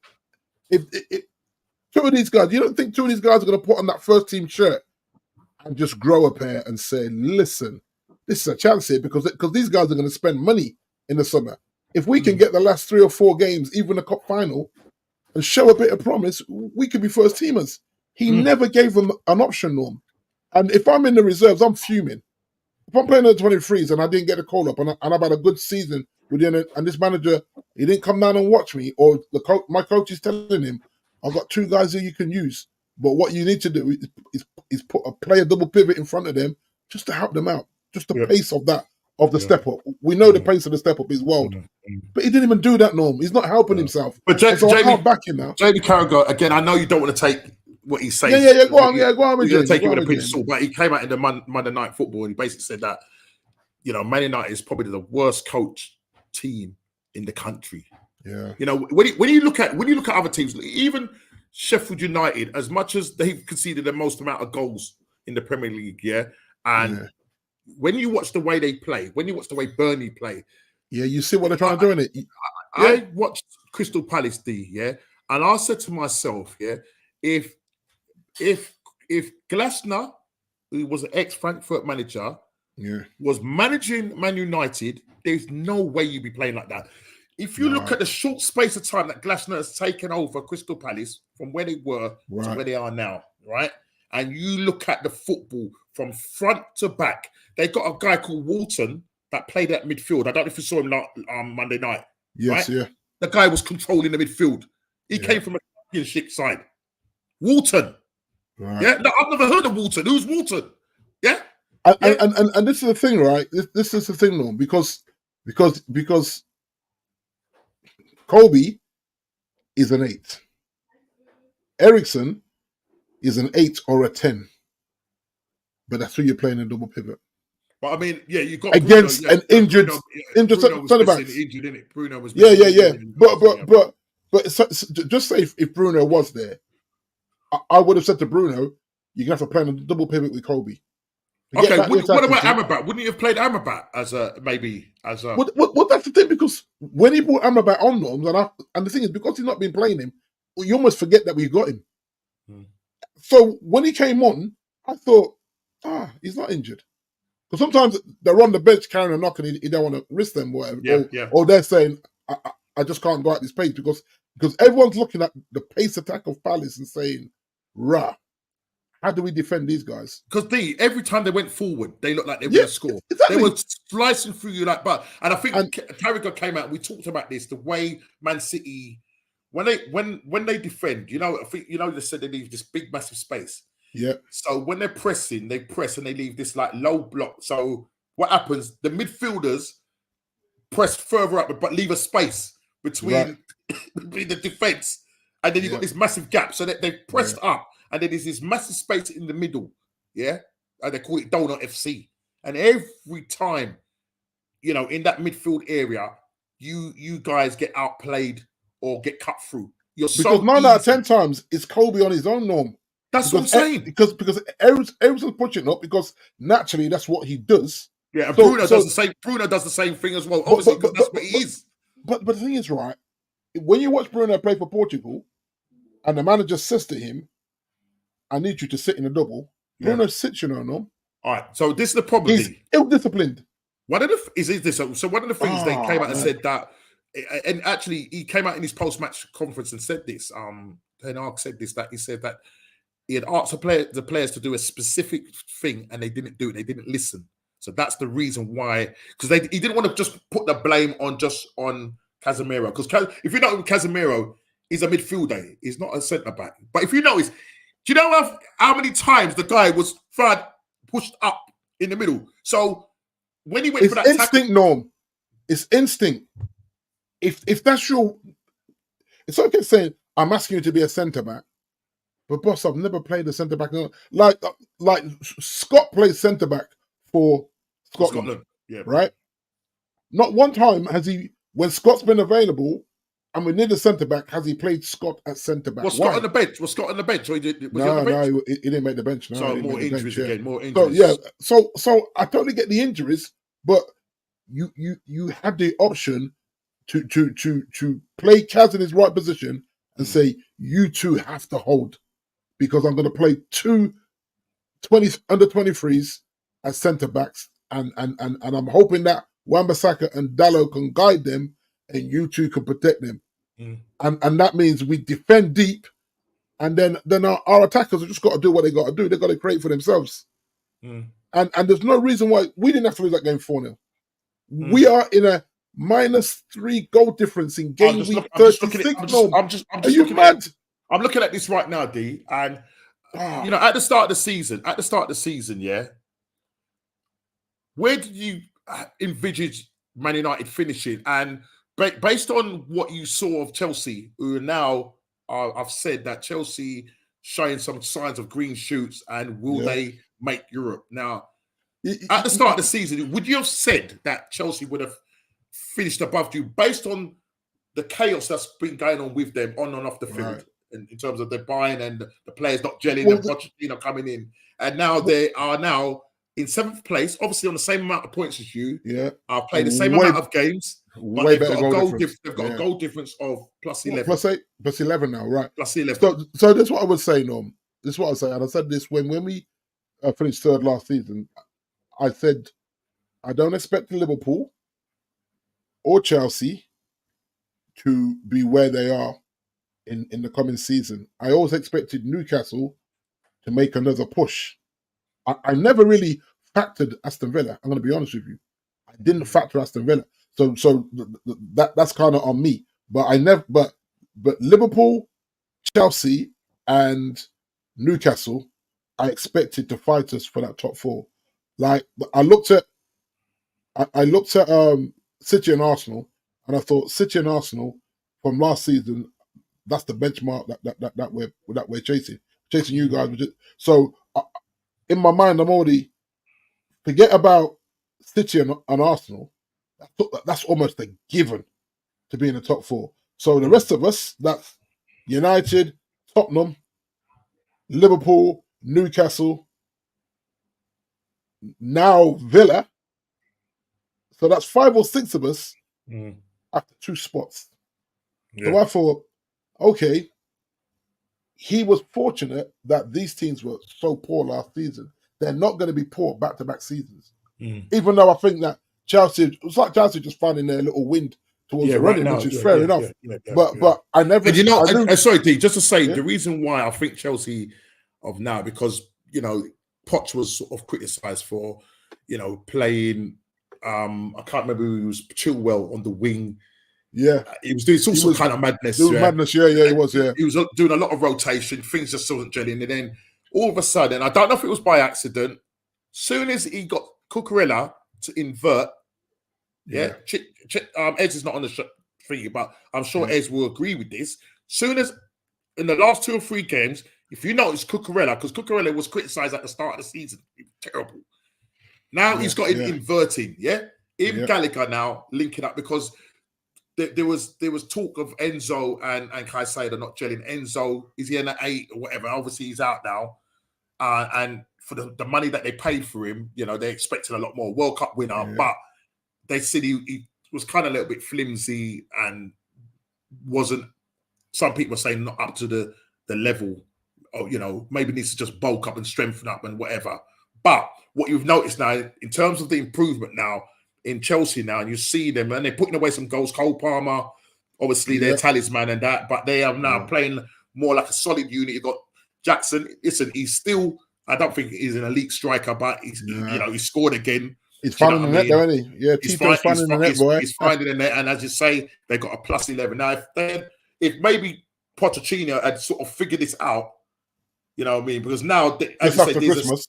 If two of these guys, you don't think two of these guys are going to put on that first team shirt and just grow a pair and say, listen, this is a chance here because these guys are going to spend money in the summer. If we can get the last 3 or 4 games, even a cup final, and show a bit of promise, we could be first teamers. He never gave them an option, Norm. And if I'm in the reserves, I'm fuming. If I'm playing in the 23s and I didn't get a call up and I've had a good season within it, and this manager, he didn't come down and watch me, or my coach is telling him, I've got 2 guys here you can use, but what you need to do is play a double pivot in front of them just to help them out. Just the pace of the step up. We know the pace of the step up is wild. But he didn't even do that, Norm. He's not helping himself. But I can't back him now. Jamie Carragher, again, I know you don't want to take what he's saying. Yeah, go on with You're Jamie. take it with a pinch of salt, but he came out in the Monday Night Football and he basically said that, Man United is probably the worst coach team in the country. Yeah. When you look at other teams, even Sheffield United, as much as they've conceded the most amount of goals in the Premier League, when you watch the way they play, when you watch the way Burnley play, you see what they're trying to do in it. I watched Crystal Palace and I said to myself, if Glasner, who was an ex-Frankfurt manager, was managing Man United, there's no way you'd be playing like that. If you look at the short space of time that Glasner has taken over Crystal Palace from where they were to where they are now, right? And you look at the football from front to back, they got a guy called Walton that played at midfield. I don't know if you saw him Monday night. Yes, right? The guy was controlling the midfield. He came from a championship side. Walton. Right. Yeah, no, I've never heard of Walton. Who's Walton? Yeah. And this is the thing, right? This is the thing, Norm, because Kobe is an 8. Ericsson is an 8 or a 10. But that's who you're playing in double pivot. But I mean, yeah, you got against Bruno, an injured Bruno was centre back. Injured, didn't it? Bruno was yeah. But so just say if Bruno was there, I would have said to Bruno, you're gonna have to play on a double pivot with Kobe. Okay, what about Amrabat? Wouldn't you have played Amrabat as a Well, that's the thing, because when he brought Amrabat on Norms, and the thing is, because he's not been playing him, you almost forget that we've got him. So when he came on, I thought, he's not injured. Because sometimes they're on the bench carrying a knock and he don't want to risk them or whatever. Or they're saying, I just can't go at this pace because everyone's looking at the pace attack of Palace and saying, rah, how do we defend these guys? Because every time they went forward, they looked like they were going to score. Exactly. They were slicing through you like butter. And I think Carragher came out, we talked about this, the way Man City, when they defend, I think, they said they leave this big, massive space. Yeah. So when they're pressing, they press and they leave this like low block. So what happens? The midfielders press further up, but leave a space between the defense, and then you've got this massive gap. So that they've pressed up, and then there's this massive space in the middle. Yeah, and they call it Donut FC. And every time, in that midfield area, you guys get outplayed or get cut through. Because 9 out of 10 times it's Kobe on his own, Norm. That's what I'm saying. Because everyone's pushing up because naturally that's what he does. Yeah, and Bruno does the same. Bruno does the same thing as well. Obviously, because that's what he is. But the thing is, right? When you watch Bruno play for Portugal, and the manager says to him, "I need you to sit in a double," Bruno sits, no. All right. So this is the problem. He's ill-disciplined. One of the things they came out and said that, and actually he came out in his post-match conference and said this. Ten Hag said this, that he said that he had asked the players to do a specific thing and they didn't do it. They didn't listen. So that's the reason why, because he didn't want to just put the blame on Casemiro. Because if you know Casemiro, he's a midfielder. He's not a centre back. But if you notice, do you know how many times the guy was pushed up in the middle? So when he went for that instinct, Norm. It's instinct. If that's your, it's okay saying I'm asking you to be a centre back. But boss, I've never played a centre back. Like Scott plays centre back for Scotland. Yeah, right. Not one time has he, when Scott's been available, and we need a centre back, has he played Scott at centre back? Was Scott on the bench? Was Scott on the bench? Or he did, was no, he didn't make the bench. No, so more injuries again. More injuries. So I totally get the injuries, but you had the option to play Kaz in his right position and say you two have to hold. Because I'm going to play two under 23s as centre backs, and I'm hoping that Wan-Bissaka and Dalot can guide them, and you two can protect them, and that means we defend deep, and then our attackers have just got to do what they got to do. They got to create for themselves, and there's no reason why we didn't have to lose that game 4-0. We are in a -3 goal difference in game week 36. Are you mad? I'm looking at this right now, D, and at the start of the season, where did you envisage Man United finishing? And based on what you saw of Chelsea, who are now, I've said that Chelsea showing some signs of green shoots, and will they make Europe? Now, at the start of the season, would you have said that Chelsea would have finished above you based on the chaos that's been going on with them on and off the field? Right. In terms of their buying and the players not gelling and Pochettino coming in. And now they are now in 7th place, obviously on the same amount of points as you. Yeah. I've played the same amount of games. But they've got a goal difference of +11. Plus 11 now, right. Plus 11. So that's what I would say, Norm. This is what I say. And I said this when we finished 3rd last season. I said, I don't expect Liverpool or Chelsea to be where they are in the coming season. I always expected Newcastle to make another push. I never really factored Aston Villa. I'm going to be honest with you. I didn't factor Aston Villa. So that's kind of on me. But I never. But Liverpool, Chelsea, and Newcastle, I expected to fight us for that top 4. Like I looked at City and Arsenal, and I thought City and Arsenal from last season, that's the benchmark that we're chasing you guys. So in my mind, I'm already forget about City and Arsenal. That's almost a given to be in the top 4. So the rest of us, that's United, Tottenham, Liverpool, Newcastle, now Villa. So that's 5 or 6 of us after 2 spots. Yeah. So I thought, okay, he was fortunate that these teams were so poor last season. They're not going to be poor back-to-back seasons. Even though I think that Chelsea, it's like Chelsea just finding their little wind towards the running, which is fair enough. But I never. And you know, sorry, D, just to say the reason why I think Chelsea of now, because you know, Poch was sort of criticised for, you know, playing. I can't remember who was Chilwell on the wing. Yeah, he was doing some sort of kind of madness. He was. He was doing a lot of rotation. Things just wasn't gelling, and then all of a sudden, I don't know if it was by accident. Soon as he got Cucurella to invert, Eds is not on the thing, but I'm sure Eds will agree with this. Soon as in the last 2 or 3 games, if you notice Cucurella, because Cucurella was criticised at the start of the season, he was terrible. Now he's got him inverting, Gallagher now linking up, because there was talk of Enzo and Caicedo not gelling. Enzo, is he in at 8 or whatever? Obviously he's out now, and for the money that they paid for him, you know, they expected a lot more. World Cup winner, but they said he was kind of a little bit flimsy and wasn't. Some people are saying not up to the level. Or, you know, maybe needs to just bulk up and strengthen up and whatever. But what you've noticed now, in terms of the improvement now in Chelsea now, and you see them, and they're putting away some goals. Cole Palmer, obviously their talisman and that, but they are now playing more like a solid unit. You've got Jackson. Listen, he's still, I don't think he's an elite striker, but he's you know, he scored again. He's finding the net, though, isn't he? Yeah, he's finding the net, boy. He's finding the net, and as you say, they've got a +11 now. If maybe Pochettino had sort of figured this out, you know what I mean? Because now, as you said, Christmas.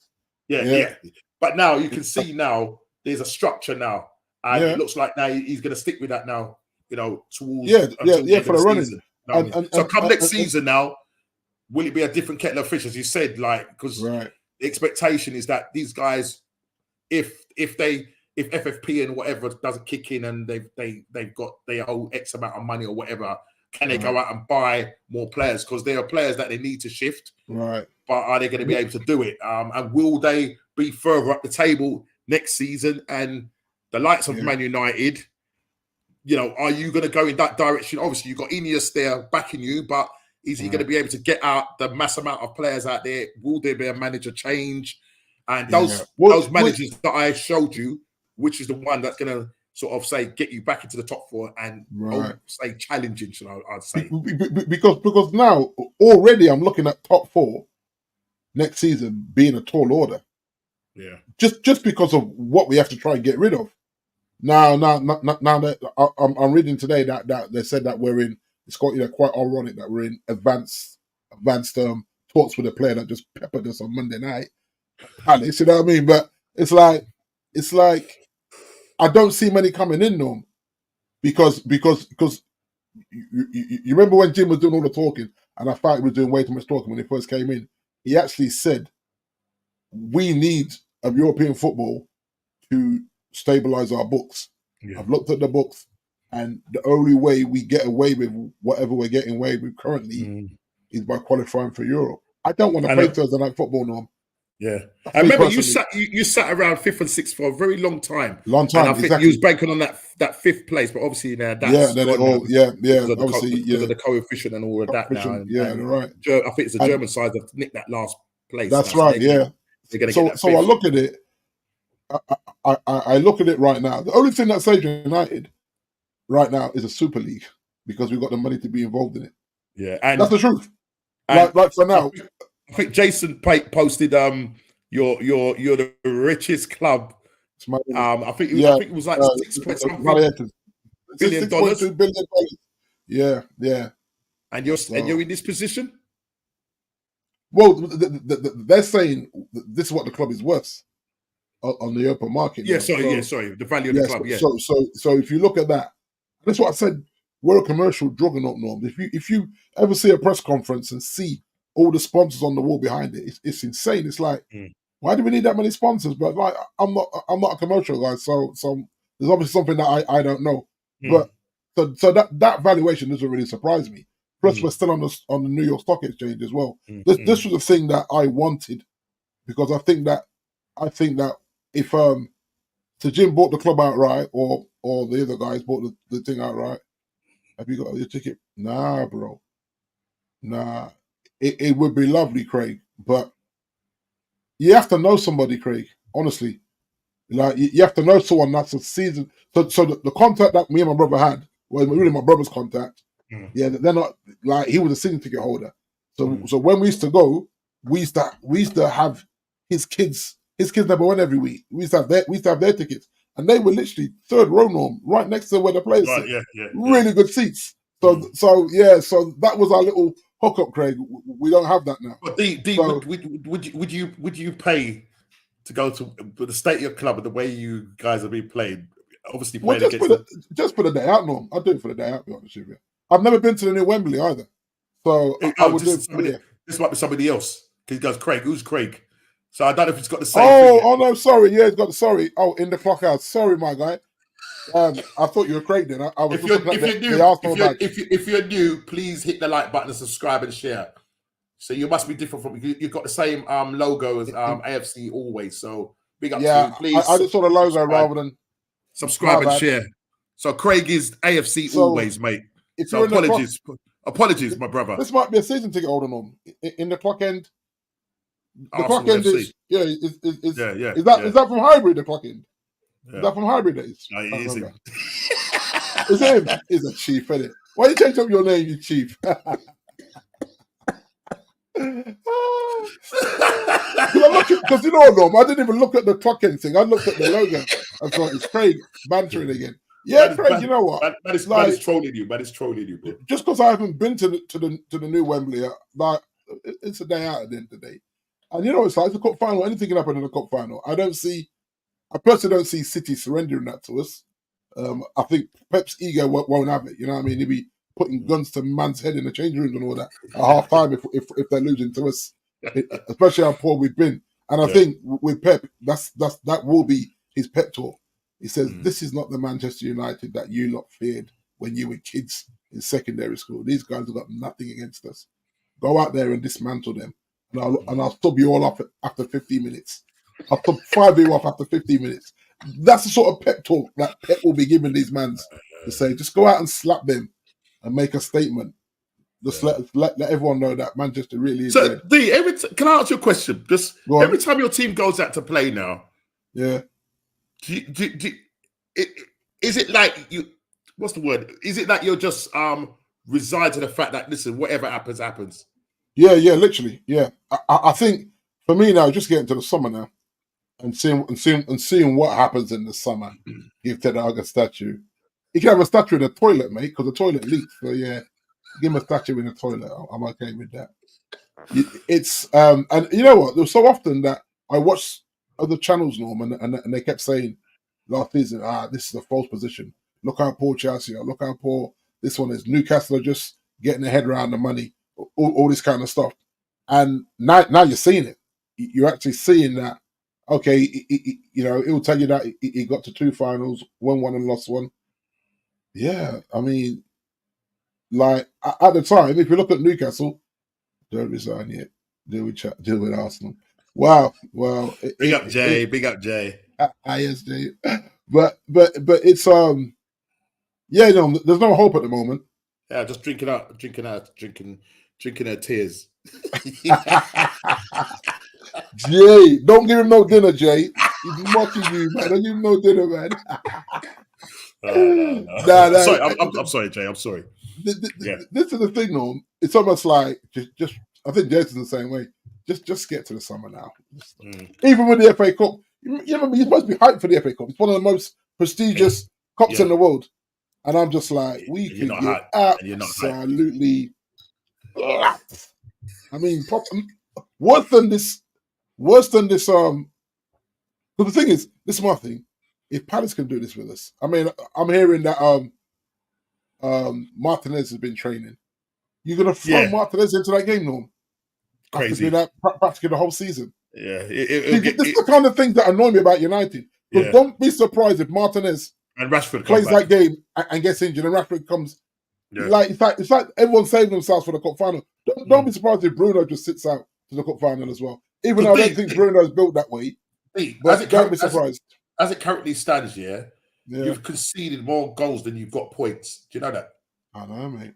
But now you can see now there's a structure now, and it looks like now he's going to stick with that now. You know, towards for the running. You know so come next season now, will it be a different kettle of fish, as you said? Like, because the expectation is that these guys, if FFP and whatever doesn't kick in, and they've got their whole X amount of money or whatever, can they go out and buy more players? Because there are players that they need to shift. Right. But are they going to be able to do it? And will they be further up the table next season? And the likes of Man United, you know, are you going to go in that direction? Obviously, you've got Ineos there backing you, but is he going to be able to get out the mass amount of players out there? Will there be a manager change? And those managers that I showed you, which is the one that's going to sort of say get you back into the top 4 and say challenging, I'd say. Because now already I'm looking at top 4 next season being a tall order. Yeah. Just because of what we have to try and get rid of. Now that I'm reading today that they said that we're in. It's quite ironic that we're in advanced talks with a player that just peppered us on Monday night. Alice, you know what I mean? But it's like I don't see many coming in, Norm, because you remember when Jim was doing all the talking, and I thought he was doing way too much talking when he first came in. He actually said, we need a European football to stabilize our books. Yeah. I've looked at the books, and the only way we get away with whatever we're getting away with currently is by qualifying for Europe. I don't want to play Thursday night football, Norm. Yeah, I remember you sat around 5th and 6th for a very long time. And I think you was banking on that 5th place, but obviously now that's because of the coefficient and all of that now. And right. I think it's the German side that nicked that last place. That's right. They're going to get that. So I look at it. I look at it right now. The only thing that saves United right now is a Super League, because we've got the money to be involved in it. Yeah, and that's the truth. Like for now. I think Jason posted you're the richest club. I think it was like $6.something billion. Yeah. And you're in this position. Well, they're saying this is what the club is worth on the open market. Sorry. The value of the club. Yeah. So if you look at that, that's what I said. We're a commercial juggernaut, Norm. If you ever see a press conference and see all the sponsors on the wall behind it, it's insane. It's like why do we need that many sponsors? But like, I'm not a commercial guy, so there's obviously something that I don't know. But so that valuation doesn't really surprise me. Plus, we're still on the New York Stock Exchange as well. This was the thing that I wanted, because I think that if so Jim bought the club outright, or the other guys bought the thing outright, have you got your ticket? Nah, bro. Nah. It would be lovely, Craig, but you have to know somebody, Craig. Honestly, like you have to know someone that's a season. So the contact that me and my brother had was really my brother's contact. Yeah, they're not like, he was a season ticket holder. So when we used to go, we used to have his kids number one every week. We used to have their tickets, and they were literally third row, Norm, right next to where the players sit. Really good seats. So that was our little hookup, Craig. We don't have that now. But would you pay to go to the state of your club and the way you guys have been played? Obviously, just for the day out, Norm. I'd do it for the day out. To be honest with you, I've never been to the new Wembley either, so I would do it. This might be somebody else. He goes, Craig. Who's Craig? So I don't know if he's got the same. Oh no, sorry. Yeah, he's got sorry. Oh, in the clock house. Sorry, my guy. I thought you were Craig then. I was if you're new, please hit the like button and subscribe and share. So you must be different from you've got the same logo as AFC always. So big up to you, please. I just saw the logo rather than subscribe and share. So Craig is AFC always, mate. So apologies, my brother. This might be a season ticket holder, Norm. In the clock end. The clock end is is that from Highbury? The clock end. Yeah. Is that from Highbury days? No, it is him. It's him. He's a chief, isn't it? Why you change up your name, you chief? Because you know, Norm, I didn't even look at the clock end thing. I looked at the logo. I thought it's Craig bantering again. Yeah, Craig. You know what? Man is trolling you. Man is trolling you, bro. Just because I haven't been to the new Wembley, like it's a day out at the end of the day. And you know, it's like the cup final. Anything can happen in the cup final. I personally don't see City surrendering that to us. I think Pep's ego won't have it. You know what I mean? He'll be putting guns to man's head in the change rooms and all that at half time if they're losing to us, especially how poor we've been. And I think with Pep, that will be his pep talk. He says, "This is not the Manchester United that you lot feared when you were kids in secondary school. These guys have got nothing against us. Go out there and dismantle them, and I'll sub you all off after 15 minutes." I'll sub 5 of you off after 15 minutes. That's the sort of pep talk that Pep will be giving these mans to say, just go out and slap them and make a statement. Just let everyone know that Manchester really is. So, D, can I ask you a question? Just every time your team goes out to play now, is it like you? What's the word? Is it like you're just resigned to the fact that listen, whatever happens, happens? Yeah, literally, yeah. I think for me now, just getting to the summer now. And seeing what happens in the summer. Give Ted Hag a statue. You can have a statue in the toilet, mate, because the toilet leaks. So yeah, give him a statue in the toilet. I'm okay with that. It's and you know what? There was so often that I watched other channels, Norm, and they kept saying last season, this is a false position. Look how poor Chelsea are. Look how poor this one is. Newcastle are just getting their head around the money. All this kind of stuff. And now you're seeing it. You're actually seeing that. Okay, it will tell you that he got to 2 finals, won one and lost one. Yeah, I mean, like at the time, if you look at Newcastle, don't resign yet. Deal with Arsenal. Wow, well, big up Jay. Yes, Jay. But it's there's no hope at the moment. Yeah, just drinking her tears. Jay, don't give him no dinner, Jay. He's mocking you, man. Don't give him no dinner, man. No. I'm sorry, Jay. I'm sorry. This is the thing, Norm. It's almost like just. I think Jason's the same way. Just get to the summer now. Even with the FA Cup, you're supposed to be hyped for the FA Cup. It's one of the most prestigious cups in the world, and I'm just like, we can get absolutely. I mean, worse than this. But the thing is, this is my thing. If Palace can do this with us, I mean, I'm hearing that Martinez has been training. You're gonna throw Martinez into that game, Norm? Crazy. After doing that practically the whole season. Yeah, this is the kind of things that annoy me about United. But don't be surprised if Martinez and Rashford plays that game and gets injured, and Rashford comes. Yeah. Like it's like everyone's saving themselves for the cup final. Don't be surprised if Bruno just sits out to the cup final as well. Even though I don't think Bruno is built that way. But don't be surprised. As it currently stands, you've conceded more goals than you've got points. Do you know that? I know, mate.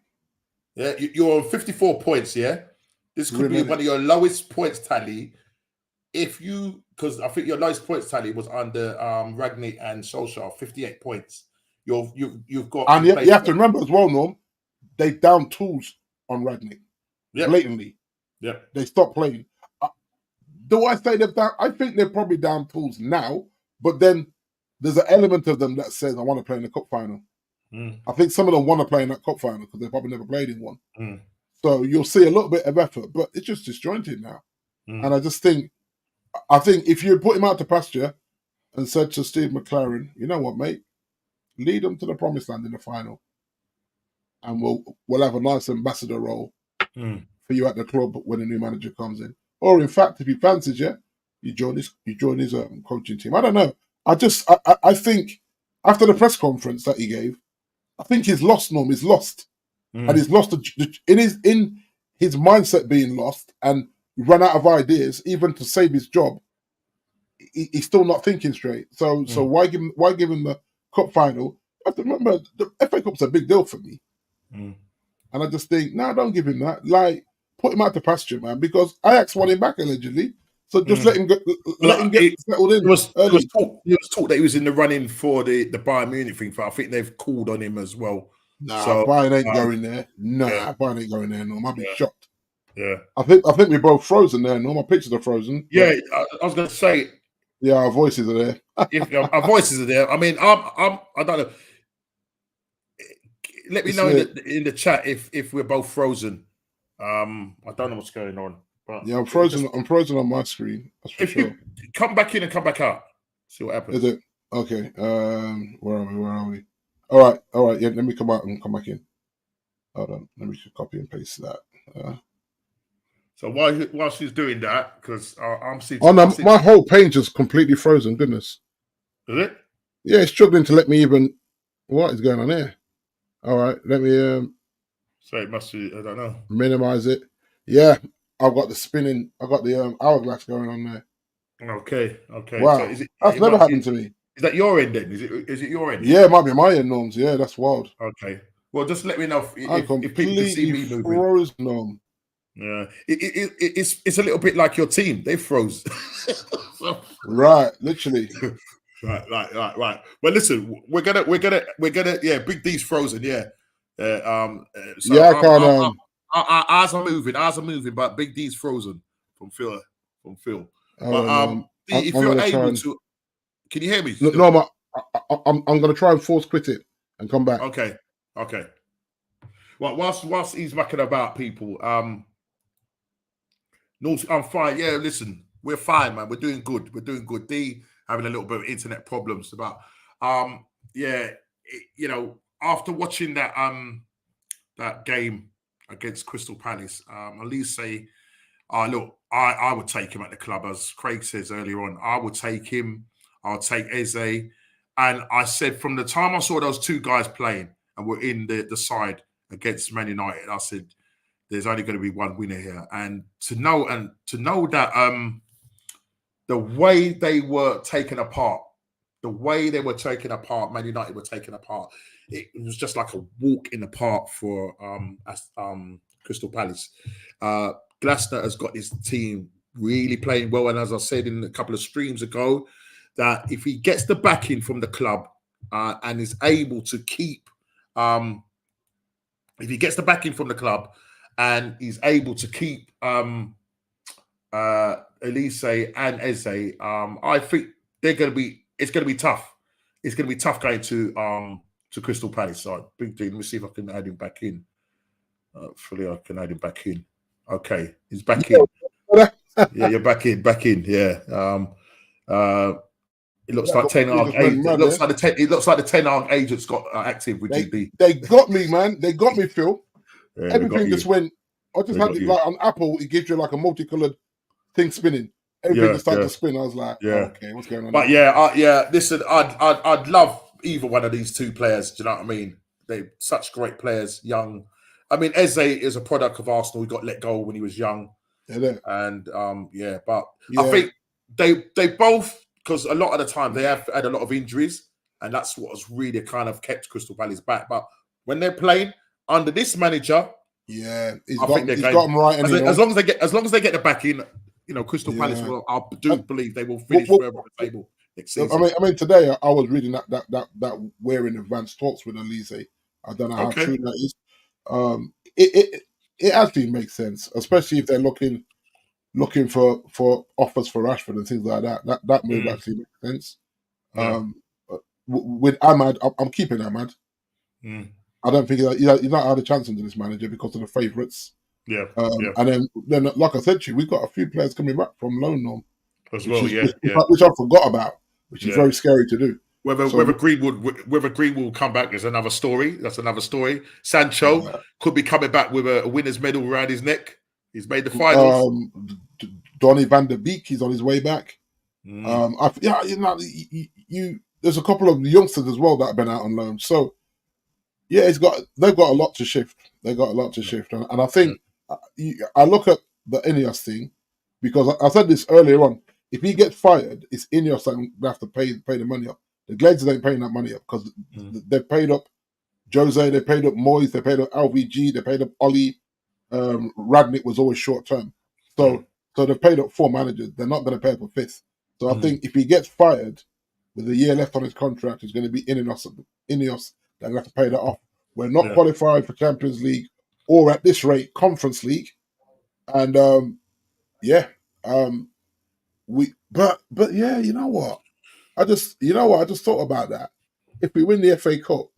Yeah, you're on 54 points. Yeah, this could be one of your lowest points tally. Because I think your lowest points tally was under Ragnick and Solskjaer, 58 points. You've got, and you have to remember as well, Norm. They down tools on Ragnick blatantly. Yeah, they stopped playing. Do I say they're down? I think they're probably down tools now, but then there's an element of them that says I want to play in the cup final. I think some of them want to play in that cup final because they've probably never played in one. So you'll see a little bit of effort, but it's just disjointed now. And I think if you put him out to pasture and said to Steve McLaren, you know what, mate, lead them to the promised land in the final, and we'll have a nice ambassador role for you at the club when a new manager comes in. Or in fact, if he fancies you join his coaching team. I don't know. I think after the press conference that he gave, I think he's lost, Norm. He's lost. And he's lost in his mindset being lost and run out of ideas, even to save his job. He's still not thinking straight. So why give him the cup final? I have to remember the FA Cup's a big deal for me. And I just think, don't give him that. Like, put him out to pasture, man, because Ajax won him back allegedly. So just let him get settled in. There was talk that he was in the running for the Bayern Munich thing. I think they've called on him as well. Bayern ain't going there. Bayern ain't going there. No, I might be shocked. Yeah, I think we're both frozen there. No, my pictures are frozen. Yeah, I was going to say. Yeah, our voices are there. Our voices are there. I mean, I don't know. Let me know in the chat if we're both frozen. I don't know what's going on. But yeah, I'm frozen. I'm frozen on my screen. That's for sure. Come back in and come back out. See what happens. Is it okay? Where are we? All right. Yeah, let me come out and come back in. Hold on. Let me just copy and paste that. So while she's doing that, because I'm seeing. My whole page is completely frozen. Goodness. Is it? Yeah, it's struggling to let me even. What is going on here? All right, let me. So it must be. I don't know. Minimize it. Yeah, I've got the spinning. I've got the hourglass going on there. Okay. Wow, so that's never happened to me. Is that your end then? Is it your end? Yeah, it might be my end, Norms. Yeah, that's wild. Okay. Well, just let me know if people can see me moving. Frozen, Norm. Yeah, it's a little bit like your team. They froze. Right, literally. Right. Well, listen, we're gonna. Yeah, Big D's frozen. Yeah. So I can't. Our eyes are moving, but Big D's frozen from Phil. But if you're able to, can you hear me? No, I'm going to try and force quit it and come back. Okay. Well, whilst he's mucking about, people, no, I'm fine. Yeah, listen, we're fine, man. We're doing good. D having a little bit of internet problems, but after watching that game against Crystal Palace, at least say, look, I would take him at the club, as Craig says earlier on. I would take him. I'll take Eze. And I said from the time I saw those two guys playing and were in the side against Man United, I said there's only going to be one winner here. And to know that the way they were taken apart, Man United were taken apart. It was just like a walk in the park for Crystal Palace. Glasner has got his team really playing well, and as I said in a couple of streams ago, that if he gets the backing from the club and is able to keep, Elise and Eze, I think it's going to be tough. It's going to be tough going to Crystal Palace. So Big D, let me see if I can add him back in. Hopefully I can add him back in. Okay, he's back in. Yeah, you're back in. Yeah. It looks like Ten Hag. It looks like the Ten Hag agents got active with GB. They got me, man. They got me, Phil. Yeah, everything just went. I just had it like on Apple. It gives you like a multicolored thing spinning. everything just started to spin. I was like, okay, what's going on? But yeah. Listen, I'd love either one of these two players. Do you know what I mean? They're such great players, young. I mean, Eze is a product of Arsenal. He got let go when he was young, and but I think they both, because a lot of the time they have had a lot of injuries, and that's what has really kind of kept Crystal Palace back. But when they're playing under this manager, he's got them right. As long as they get the backing, Crystal Palace will. I do believe they will finish further on the table next season. I mean, today I was reading that we're in advanced talks with Elise. I don't know how true that is. It actually makes sense, especially if they're looking for offers for Rashford and things like that. That move actually makes sense. With Ahmad, I'm keeping Ahmad. I don't think he's not had a chance under this manager because of the favourites. And then, like I said to you, we've got a few players coming back from loan norm as well. Which I forgot about, which is very scary to do. Whether Greenwood will come back is another story. That's another story. Sancho could be coming back with a winner's medal around his neck. He's made the finals. Donny van der Beek, he's on his way back. There's a couple of youngsters as well that have been out on loan. So they've got a lot to shift. And I think I look at the Ineos thing, because I said this earlier on. If he gets fired, it's Ineos that have to pay the money up. The Glazers ain't paying that money up because they've paid up Jose, they paid up Moyes, they paid up LVG, they paid up Ollie. Radnick was always short term. So they've paid up 4 managers. They're not going to pay up a 5th. So I think if he gets fired with a year left on his contract, it's going to be Ineos that have to pay that off. We're not qualified for Champions League or at this rate Conference League. And you know what? I just thought about that. If we win the FA Cup,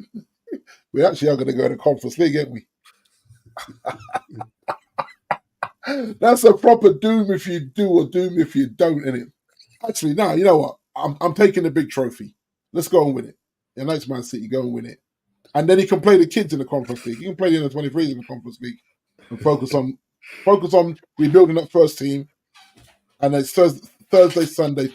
we actually are going to go to Conference League, aren't we? That's a proper doom if you do or doom if you don't, innit? Actually, no, you know what? I'm taking the big trophy. Let's go and win it. Yeah, next Man City, go and win it. And then he can play the kids in the Conference League. He can play the under 23s in the Conference League and focus on rebuilding that first team. And it's Thursday, Sunday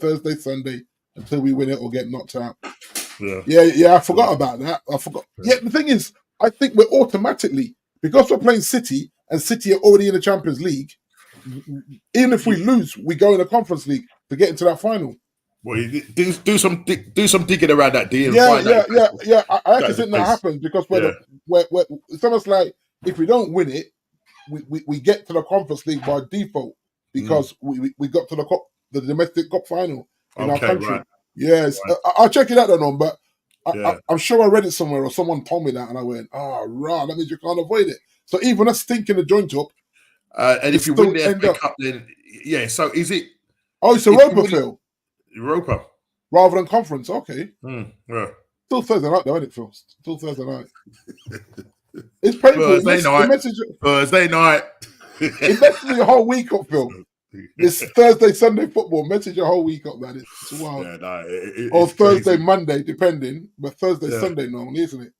until we win it or get knocked out. I forgot about that. I forgot. Yeah, the thing is, I think we're automatically, because we're playing City and City are already in the Champions League, even if we lose, we go in the Conference League to get into that final. Well, do some digging around that deal. Yeah. I actually think that happens because it's almost like if we don't win it, we get to the Conference League by default because we got to the domestic cup final in our country. Right. Yes, right. I'll check it out then but I'm sure I read it somewhere or someone told me that and I went, right, that means you can't avoid it. So even us stinking the joint up, and if you win the FA Cup, then so is it? Oh, it's Europa, Phil. Europa, rather than conference. Okay. Still Thursday night, though, isn't it, Phil? Still Thursday night. It's painful. Thursday night. It messes your whole week up, Phil. This Thursday, Sunday football messes your whole week up, man. It's wild. Or Thursday, crazy. Monday, depending. But Thursday, Sunday normally, isn't it?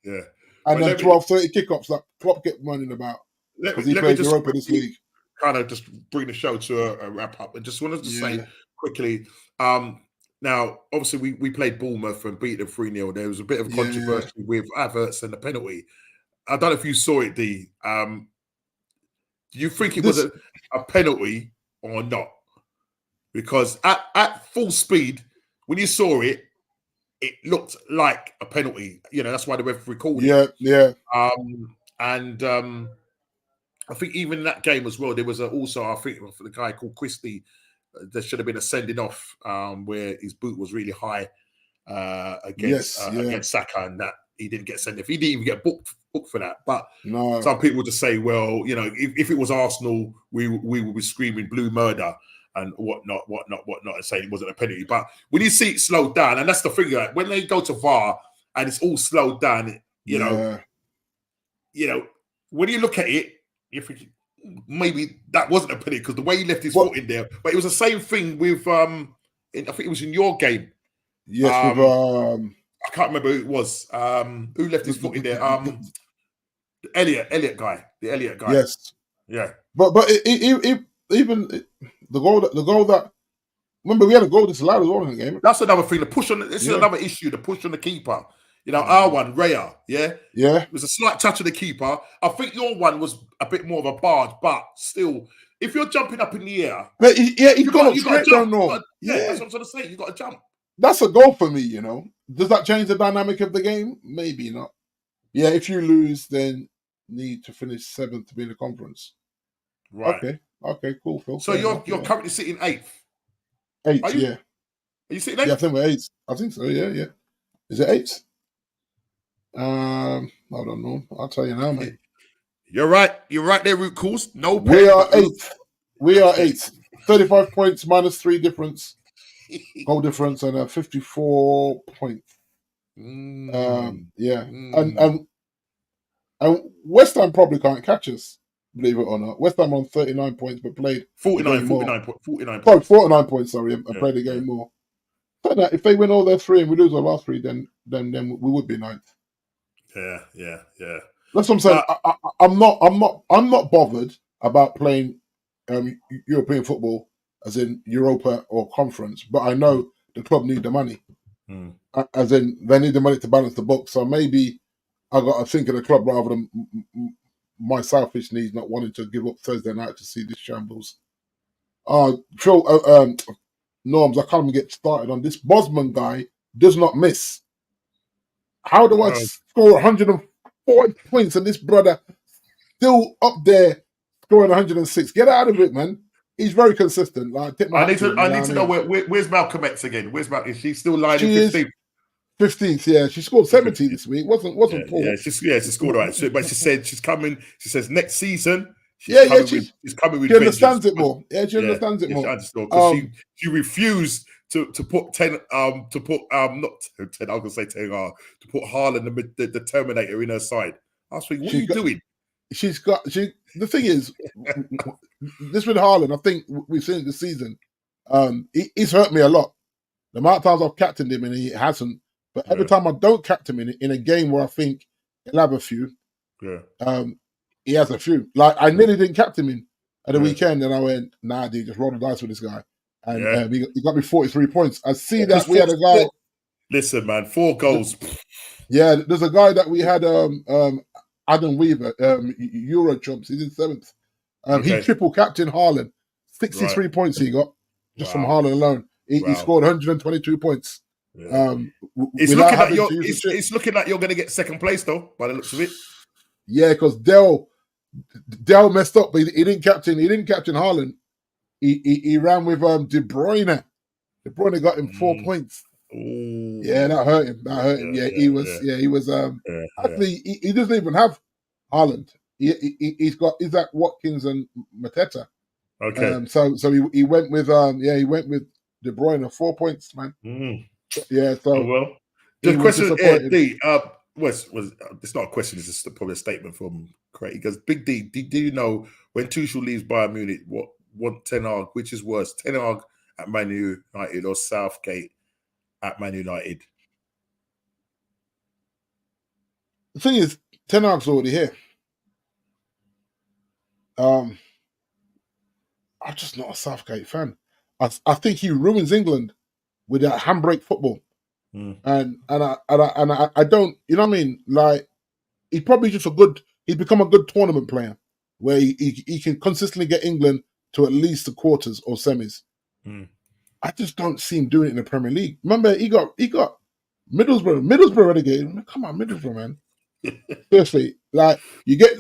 Yeah. And then 12:30 kickoffs that Klopp get running about. Because he plays Europa this week. Kind of just bring the show to a wrap up. And just wanted to say quickly, now, obviously, we played Bournemouth and beat them 3-0. There was a bit of controversy with Havertz and the penalty. I don't know if you saw it, D. Do you think it was a penalty or not? Because at full speed, when you saw it, it looked like a penalty. That's why the referee called it. Yeah. I think even in that game as well, there was also, I think, for the guy called Christie, there should have been a sending off where his boot was really high against Saka, and that he didn't get sent off. He didn't even get booked for that. But some people just say, well, if it was Arsenal, we would be screaming blue murder and whatnot, and saying it wasn't a penalty. But when you see it slowed down, and that's the thing, like when they go to VAR and it's all slowed down, when you look at it, you think maybe that wasn't a penalty because the way he left his foot in there. But it was the same thing with I think it was in your game. Yes, I can't remember who it was. Who left his foot in there? The Elliot guy. Yes. Yeah. But even the goal that remember we had a goal disallowed as well in the game. That's another thing. The push on this is another issue. The push on the keeper. You know, our one, Raya, yeah, it was a slight touch of the keeper. I think your one was a bit more of a barge, but still, if you're jumping up in the air, you've got to jump. That's what I'm trying to say. You got to jump. That's a goal for me. You know, does that change the dynamic of the game? Maybe not. Yeah, if you lose, then need to finish 7th to be in the conference. Right. Okay, cool, Phil. So you're currently sitting 8th. 8th, Are you sitting 8th? Yeah, I think we're 8th. I think so. Yeah. Is it 8th? I don't know. I'll tell you now, mate. You're right. You're right there, root cause. No pain. We are 8th. We are 8th. 35 points minus 3 difference. Goal difference and a 54 points. And West Ham probably can't catch us, believe it or not. West Ham on 39 points, but played 49 points. Sorry, 49 points, sorry, and played the game more. But if they win all their 3 and we lose our last 3, then we would be 9th. Yeah. That's what I'm saying. I'm not bothered about playing European football, as in Europa or Conference, but I know the club need the money. As in, they need the money to balance the books. So maybe I got to think of the club rather than my selfish needs, not wanting to give up Thursday night to see this shambles. Phil, Norms, I can't even get started on this. Bosman guy does not miss. How do I score 140 points and this brother still up there scoring 106? Get out of it, man. He's very consistent. Like, I need to know where's Malcolm X again? Where's Malcolm? Is she still lying in 15th? 15th, yeah. She scored 70 this week. Wasn't poor. Yeah, she scored all right. But she said she's coming. She says next season. She's coming with she understands it more. Yeah, she understands it more. She understands because she refused to put 10 not 10. I was gonna say 10 to put Haaland the Terminator in her side. I was thinking, what are you doing? The thing is, this with Haaland, I think we've seen it this season. He's hurt me a lot. The amount of times I've captained him and he hasn't. But every time I don't captain him in a game where I think he'll have a few, he has a few. Like, I nearly didn't captain him at the weekend, and I went, nah, dude, just roll the dice with this guy. And he got me 43 points. I see that we had a guy. Listen, man, 4 goals. Yeah, there's a guy that we had, Adam Weaver, Euro Chumps. He's in 7th. He triple captain Haaland. 63 points he got just from Haaland alone. He scored 122 points. Yeah. It's looking like you're going to get 2nd place, though, by the looks of it. Yeah, because Dell messed up, but he didn't captain Haaland. He ran with De Bruyne. De Bruyne got him 4 points. Ooh. Yeah, that hurt him. He was. Actually, he doesn't even have Haaland. He's got Isaac Watkins and Mateta. Okay. So he went with De Bruyne 4 points, man. Yeah. So the question D was it's not a question. It's just probably a statement from Craig. He goes, Big D, do you know when Tuchel leaves Bayern Munich, what Ten Hag, which is worse, Ten Hag at Man United or Southgate at Man United? The thing is, Ten Hag's already here. I'm just not a Southgate fan. I think he ruins England with that handbrake football, and I don't, you know what I mean? Like, he's probably just he's become a good tournament player where he can consistently get England to at least the quarters or semis. I just don't see him doing it in the Premier League. Remember, he got Middlesbrough relegated. Come on, Middlesbrough, man. Seriously, like, you get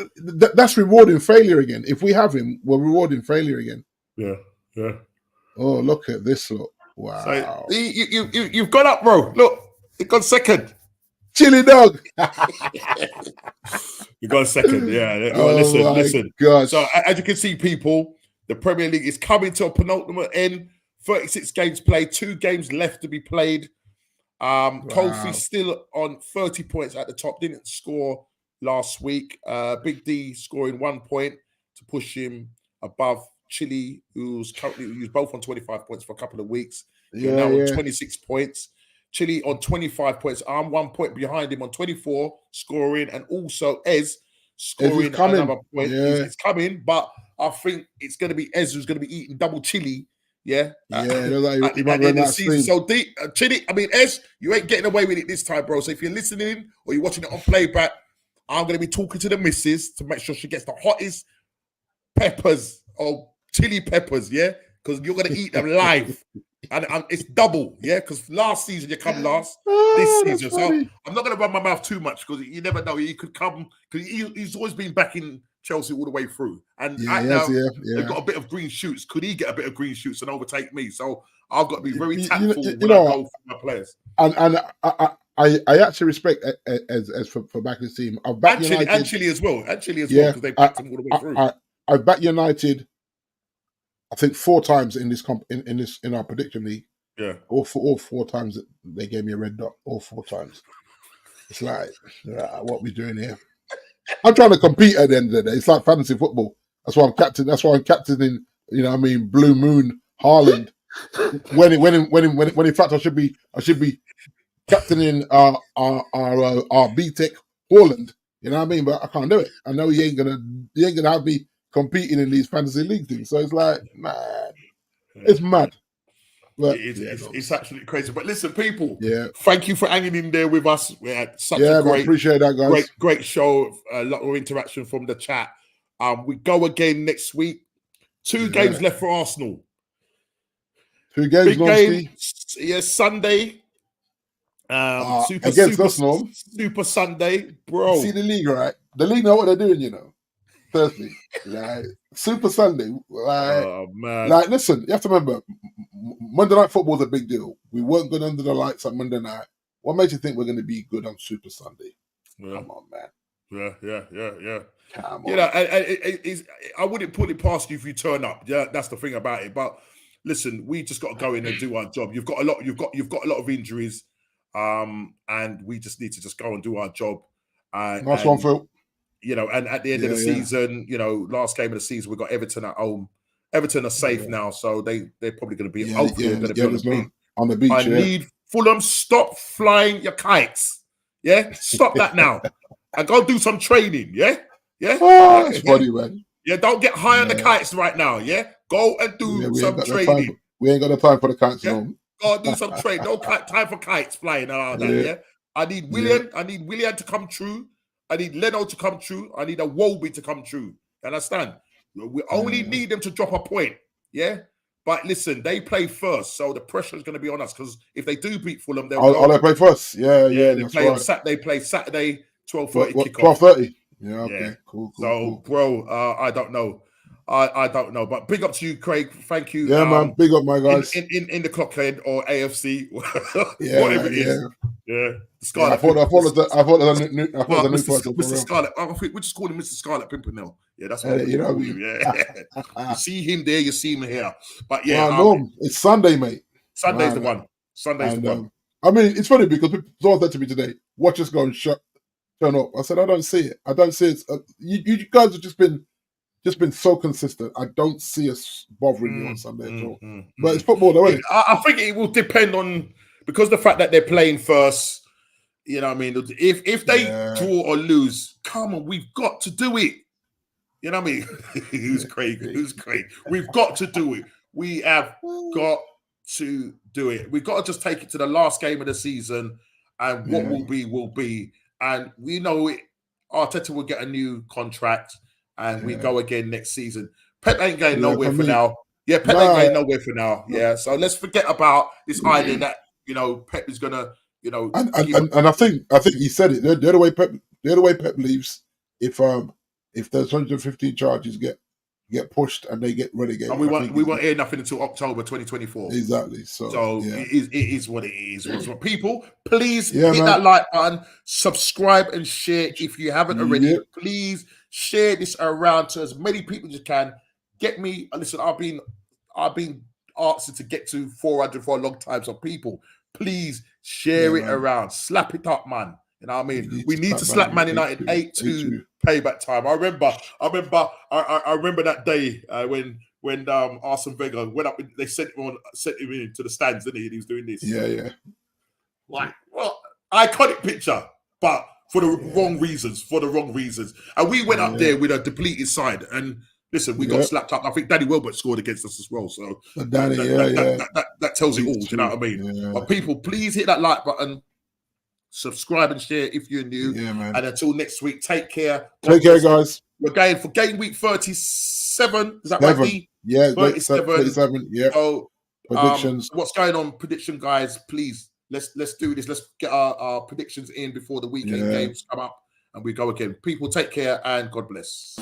that's rewarding failure again. If we have him, we're rewarding failure again. Yeah. Oh, look at this! Look, wow. So you've gone up, bro. Look, you've gone 2nd. Chili dog. You got 2nd. Yeah. Listen. Gosh. So as you can see, people, the Premier League is coming to a penultimate end. 36 games played, 2 games left to be played. Kofi still on 30 points at the top. Didn't score last week. Big D scoring 1 point to push him above Chile, who's both on 25 points for a couple of weeks. You're now on 26 points. Chile on 25 points. I'm 1 point behind him on 24 scoring, and also Ez scoring another point. It's coming, but I think it's going to be Ez who's going to be eating double chili. Yeah, Like, at the end of the season. So chili. I mean, Ez, you ain't getting away with it this time, bro. So if you're listening or you're watching it on playback, I'm going to be talking to the missus to make sure she gets the hottest peppers or chili peppers. Yeah, because you're going to eat them live. And it's double, yeah, because last season you come last, this season. So I'm not going to run my mouth too much because you never know. He could come, because he's always been back in Chelsea all the way through. And now they've got a bit of green shoots. Could he get a bit of green shoots and overtake me? So I've got to be very tactful when I go for my players. And I actually respect as for backing his team. I've backed United. And Chile as well, because they backed him all the way through. I've backed United, I think 4 times in our prediction league. Yeah. All 4 times they gave me a red dot. All 4 times. It's like, what we doing here? I'm trying to compete at the end of the day. It's like fantasy football. That's why I'm captain. That's why I'm captaining. You know what I mean? Blue Moon Haaland. When in fact I should be captaining our BTEC Haaland. You know what I mean? But I can't do it. I know he ain't gonna have me competing in these fantasy league things. So it's like, man, it's mad. But, it's absolutely crazy. But listen, people, thank you for hanging in there with us. We had such a great, appreciate that, guys. Great show. A lot of interaction from the chat. We go again next week. 2 games left for Arsenal. 2 games, big game. Yeah, Sunday. Super Sunday, bro. You see the league, right? The league know what they're doing, you know. Firstly, like Super Sunday, like, oh man, like listen, you have to remember, Monday Night Football is a big deal. We weren't good under the lights on Monday night. What makes you think we're going to be good on Super Sunday? Yeah. Come on, man. Yeah. Come on. You know, I wouldn't put it past you if you turn up. Yeah, that's the thing about it. But listen, we just got to go in and do our job. You've got a lot of injuries, and we just need to just go and do our job. Nice one, Phil. You know, and at the end of the season, you know, last game of the season, we've got Everton at home. Everton are safe now, so they're probably going to be hopefully going to be on the beach. I need Fulham, stop flying your kites. Yeah, stop that now, and go do some training. Yeah. Oh, that's funny, man. Yeah, don't get high on the kites right now. Yeah, go and do some training. We ain't got no time for the kites. Yeah? Go and do some training. No time for kites flying around that. Yeah, I need William. I need William to come true. I need Leno to come true. I need a Wolby to come true. You understand? We only need them to drop a point. Yeah. But listen, they play first, so the pressure is going to be on us because if they do beat Fulham, they'll they play first. Yeah. They play on Saturday. They play Saturday 12:30 kickoff. 12:30. Yeah. Okay. Cool. So, bro, I don't know. I don't know, but big up to you, Craig. Thank you. Yeah, man. Big up, my guys. In the Clockhead or AFC, whatever it is. Yeah. The Scarlet. I thought it was a new Mr. Scarlet. We just call him Mr. Scarlet Pimpernel. Yeah, that's what we call him. Yeah. You see him there, you see him here. But it's Sunday, mate. Sunday's the one. Sunday's the one. I mean, it's funny because someone said to me today, "Watch us go and turn up." I said, "I don't see it. I don't see it. You guys have just been so consistent. I don't see us bothering you on Sunday at all. But it's football, though, isn't it? I think it will depend on because the fact that they're playing first. You know what I mean? If they draw or lose, come on, we've got to do it. You know what I mean? Who's Craig? We've got to do it. We have got to do it. We've got to just take it to the last game of the season, and what will be. And we know it. Arteta will get a new contract, and we go again next season. Pep ain't going nowhere for now. Yeah, Pep ain't going nowhere for now. Yeah, so let's forget about this idea that Pep is gonna. And I think he said it. The other way Pep leaves, if those 115 charges get pushed and they get relegated, and we won't hear nothing until October 2024. Exactly. So it is what it is. So people, please hit that like button, subscribe and share if you haven't already. Please share this around to as many people as you can. Get me. Listen, I've been asking to get to 400 for a long time. So people, please share it around. Slap it up, man. You know what I mean? We need to slap Man United 8-2 payback time. I remember that day when Arsene Wenger went up. They sent him into the stands, didn't he? And he was doing this. Yeah. Like, well, iconic picture, but for the wrong reasons. And we went up there with a depleted side, and Listen, we got slapped up. I think Danny Welbeck scored against us as well. So Danny, that tells it all. Do you know what I mean? Yeah. But people, please hit that like button, subscribe and share if you're new. Yeah, man. And until next week, take care. Take care, guys. We're going for game week 37. Is that right? Yeah, 37. Yeah. So, predictions. What's going on? Prediction, guys. Please, let's do this. Let's get our predictions in before the weekend games come up, and we go again. People, take care and God bless.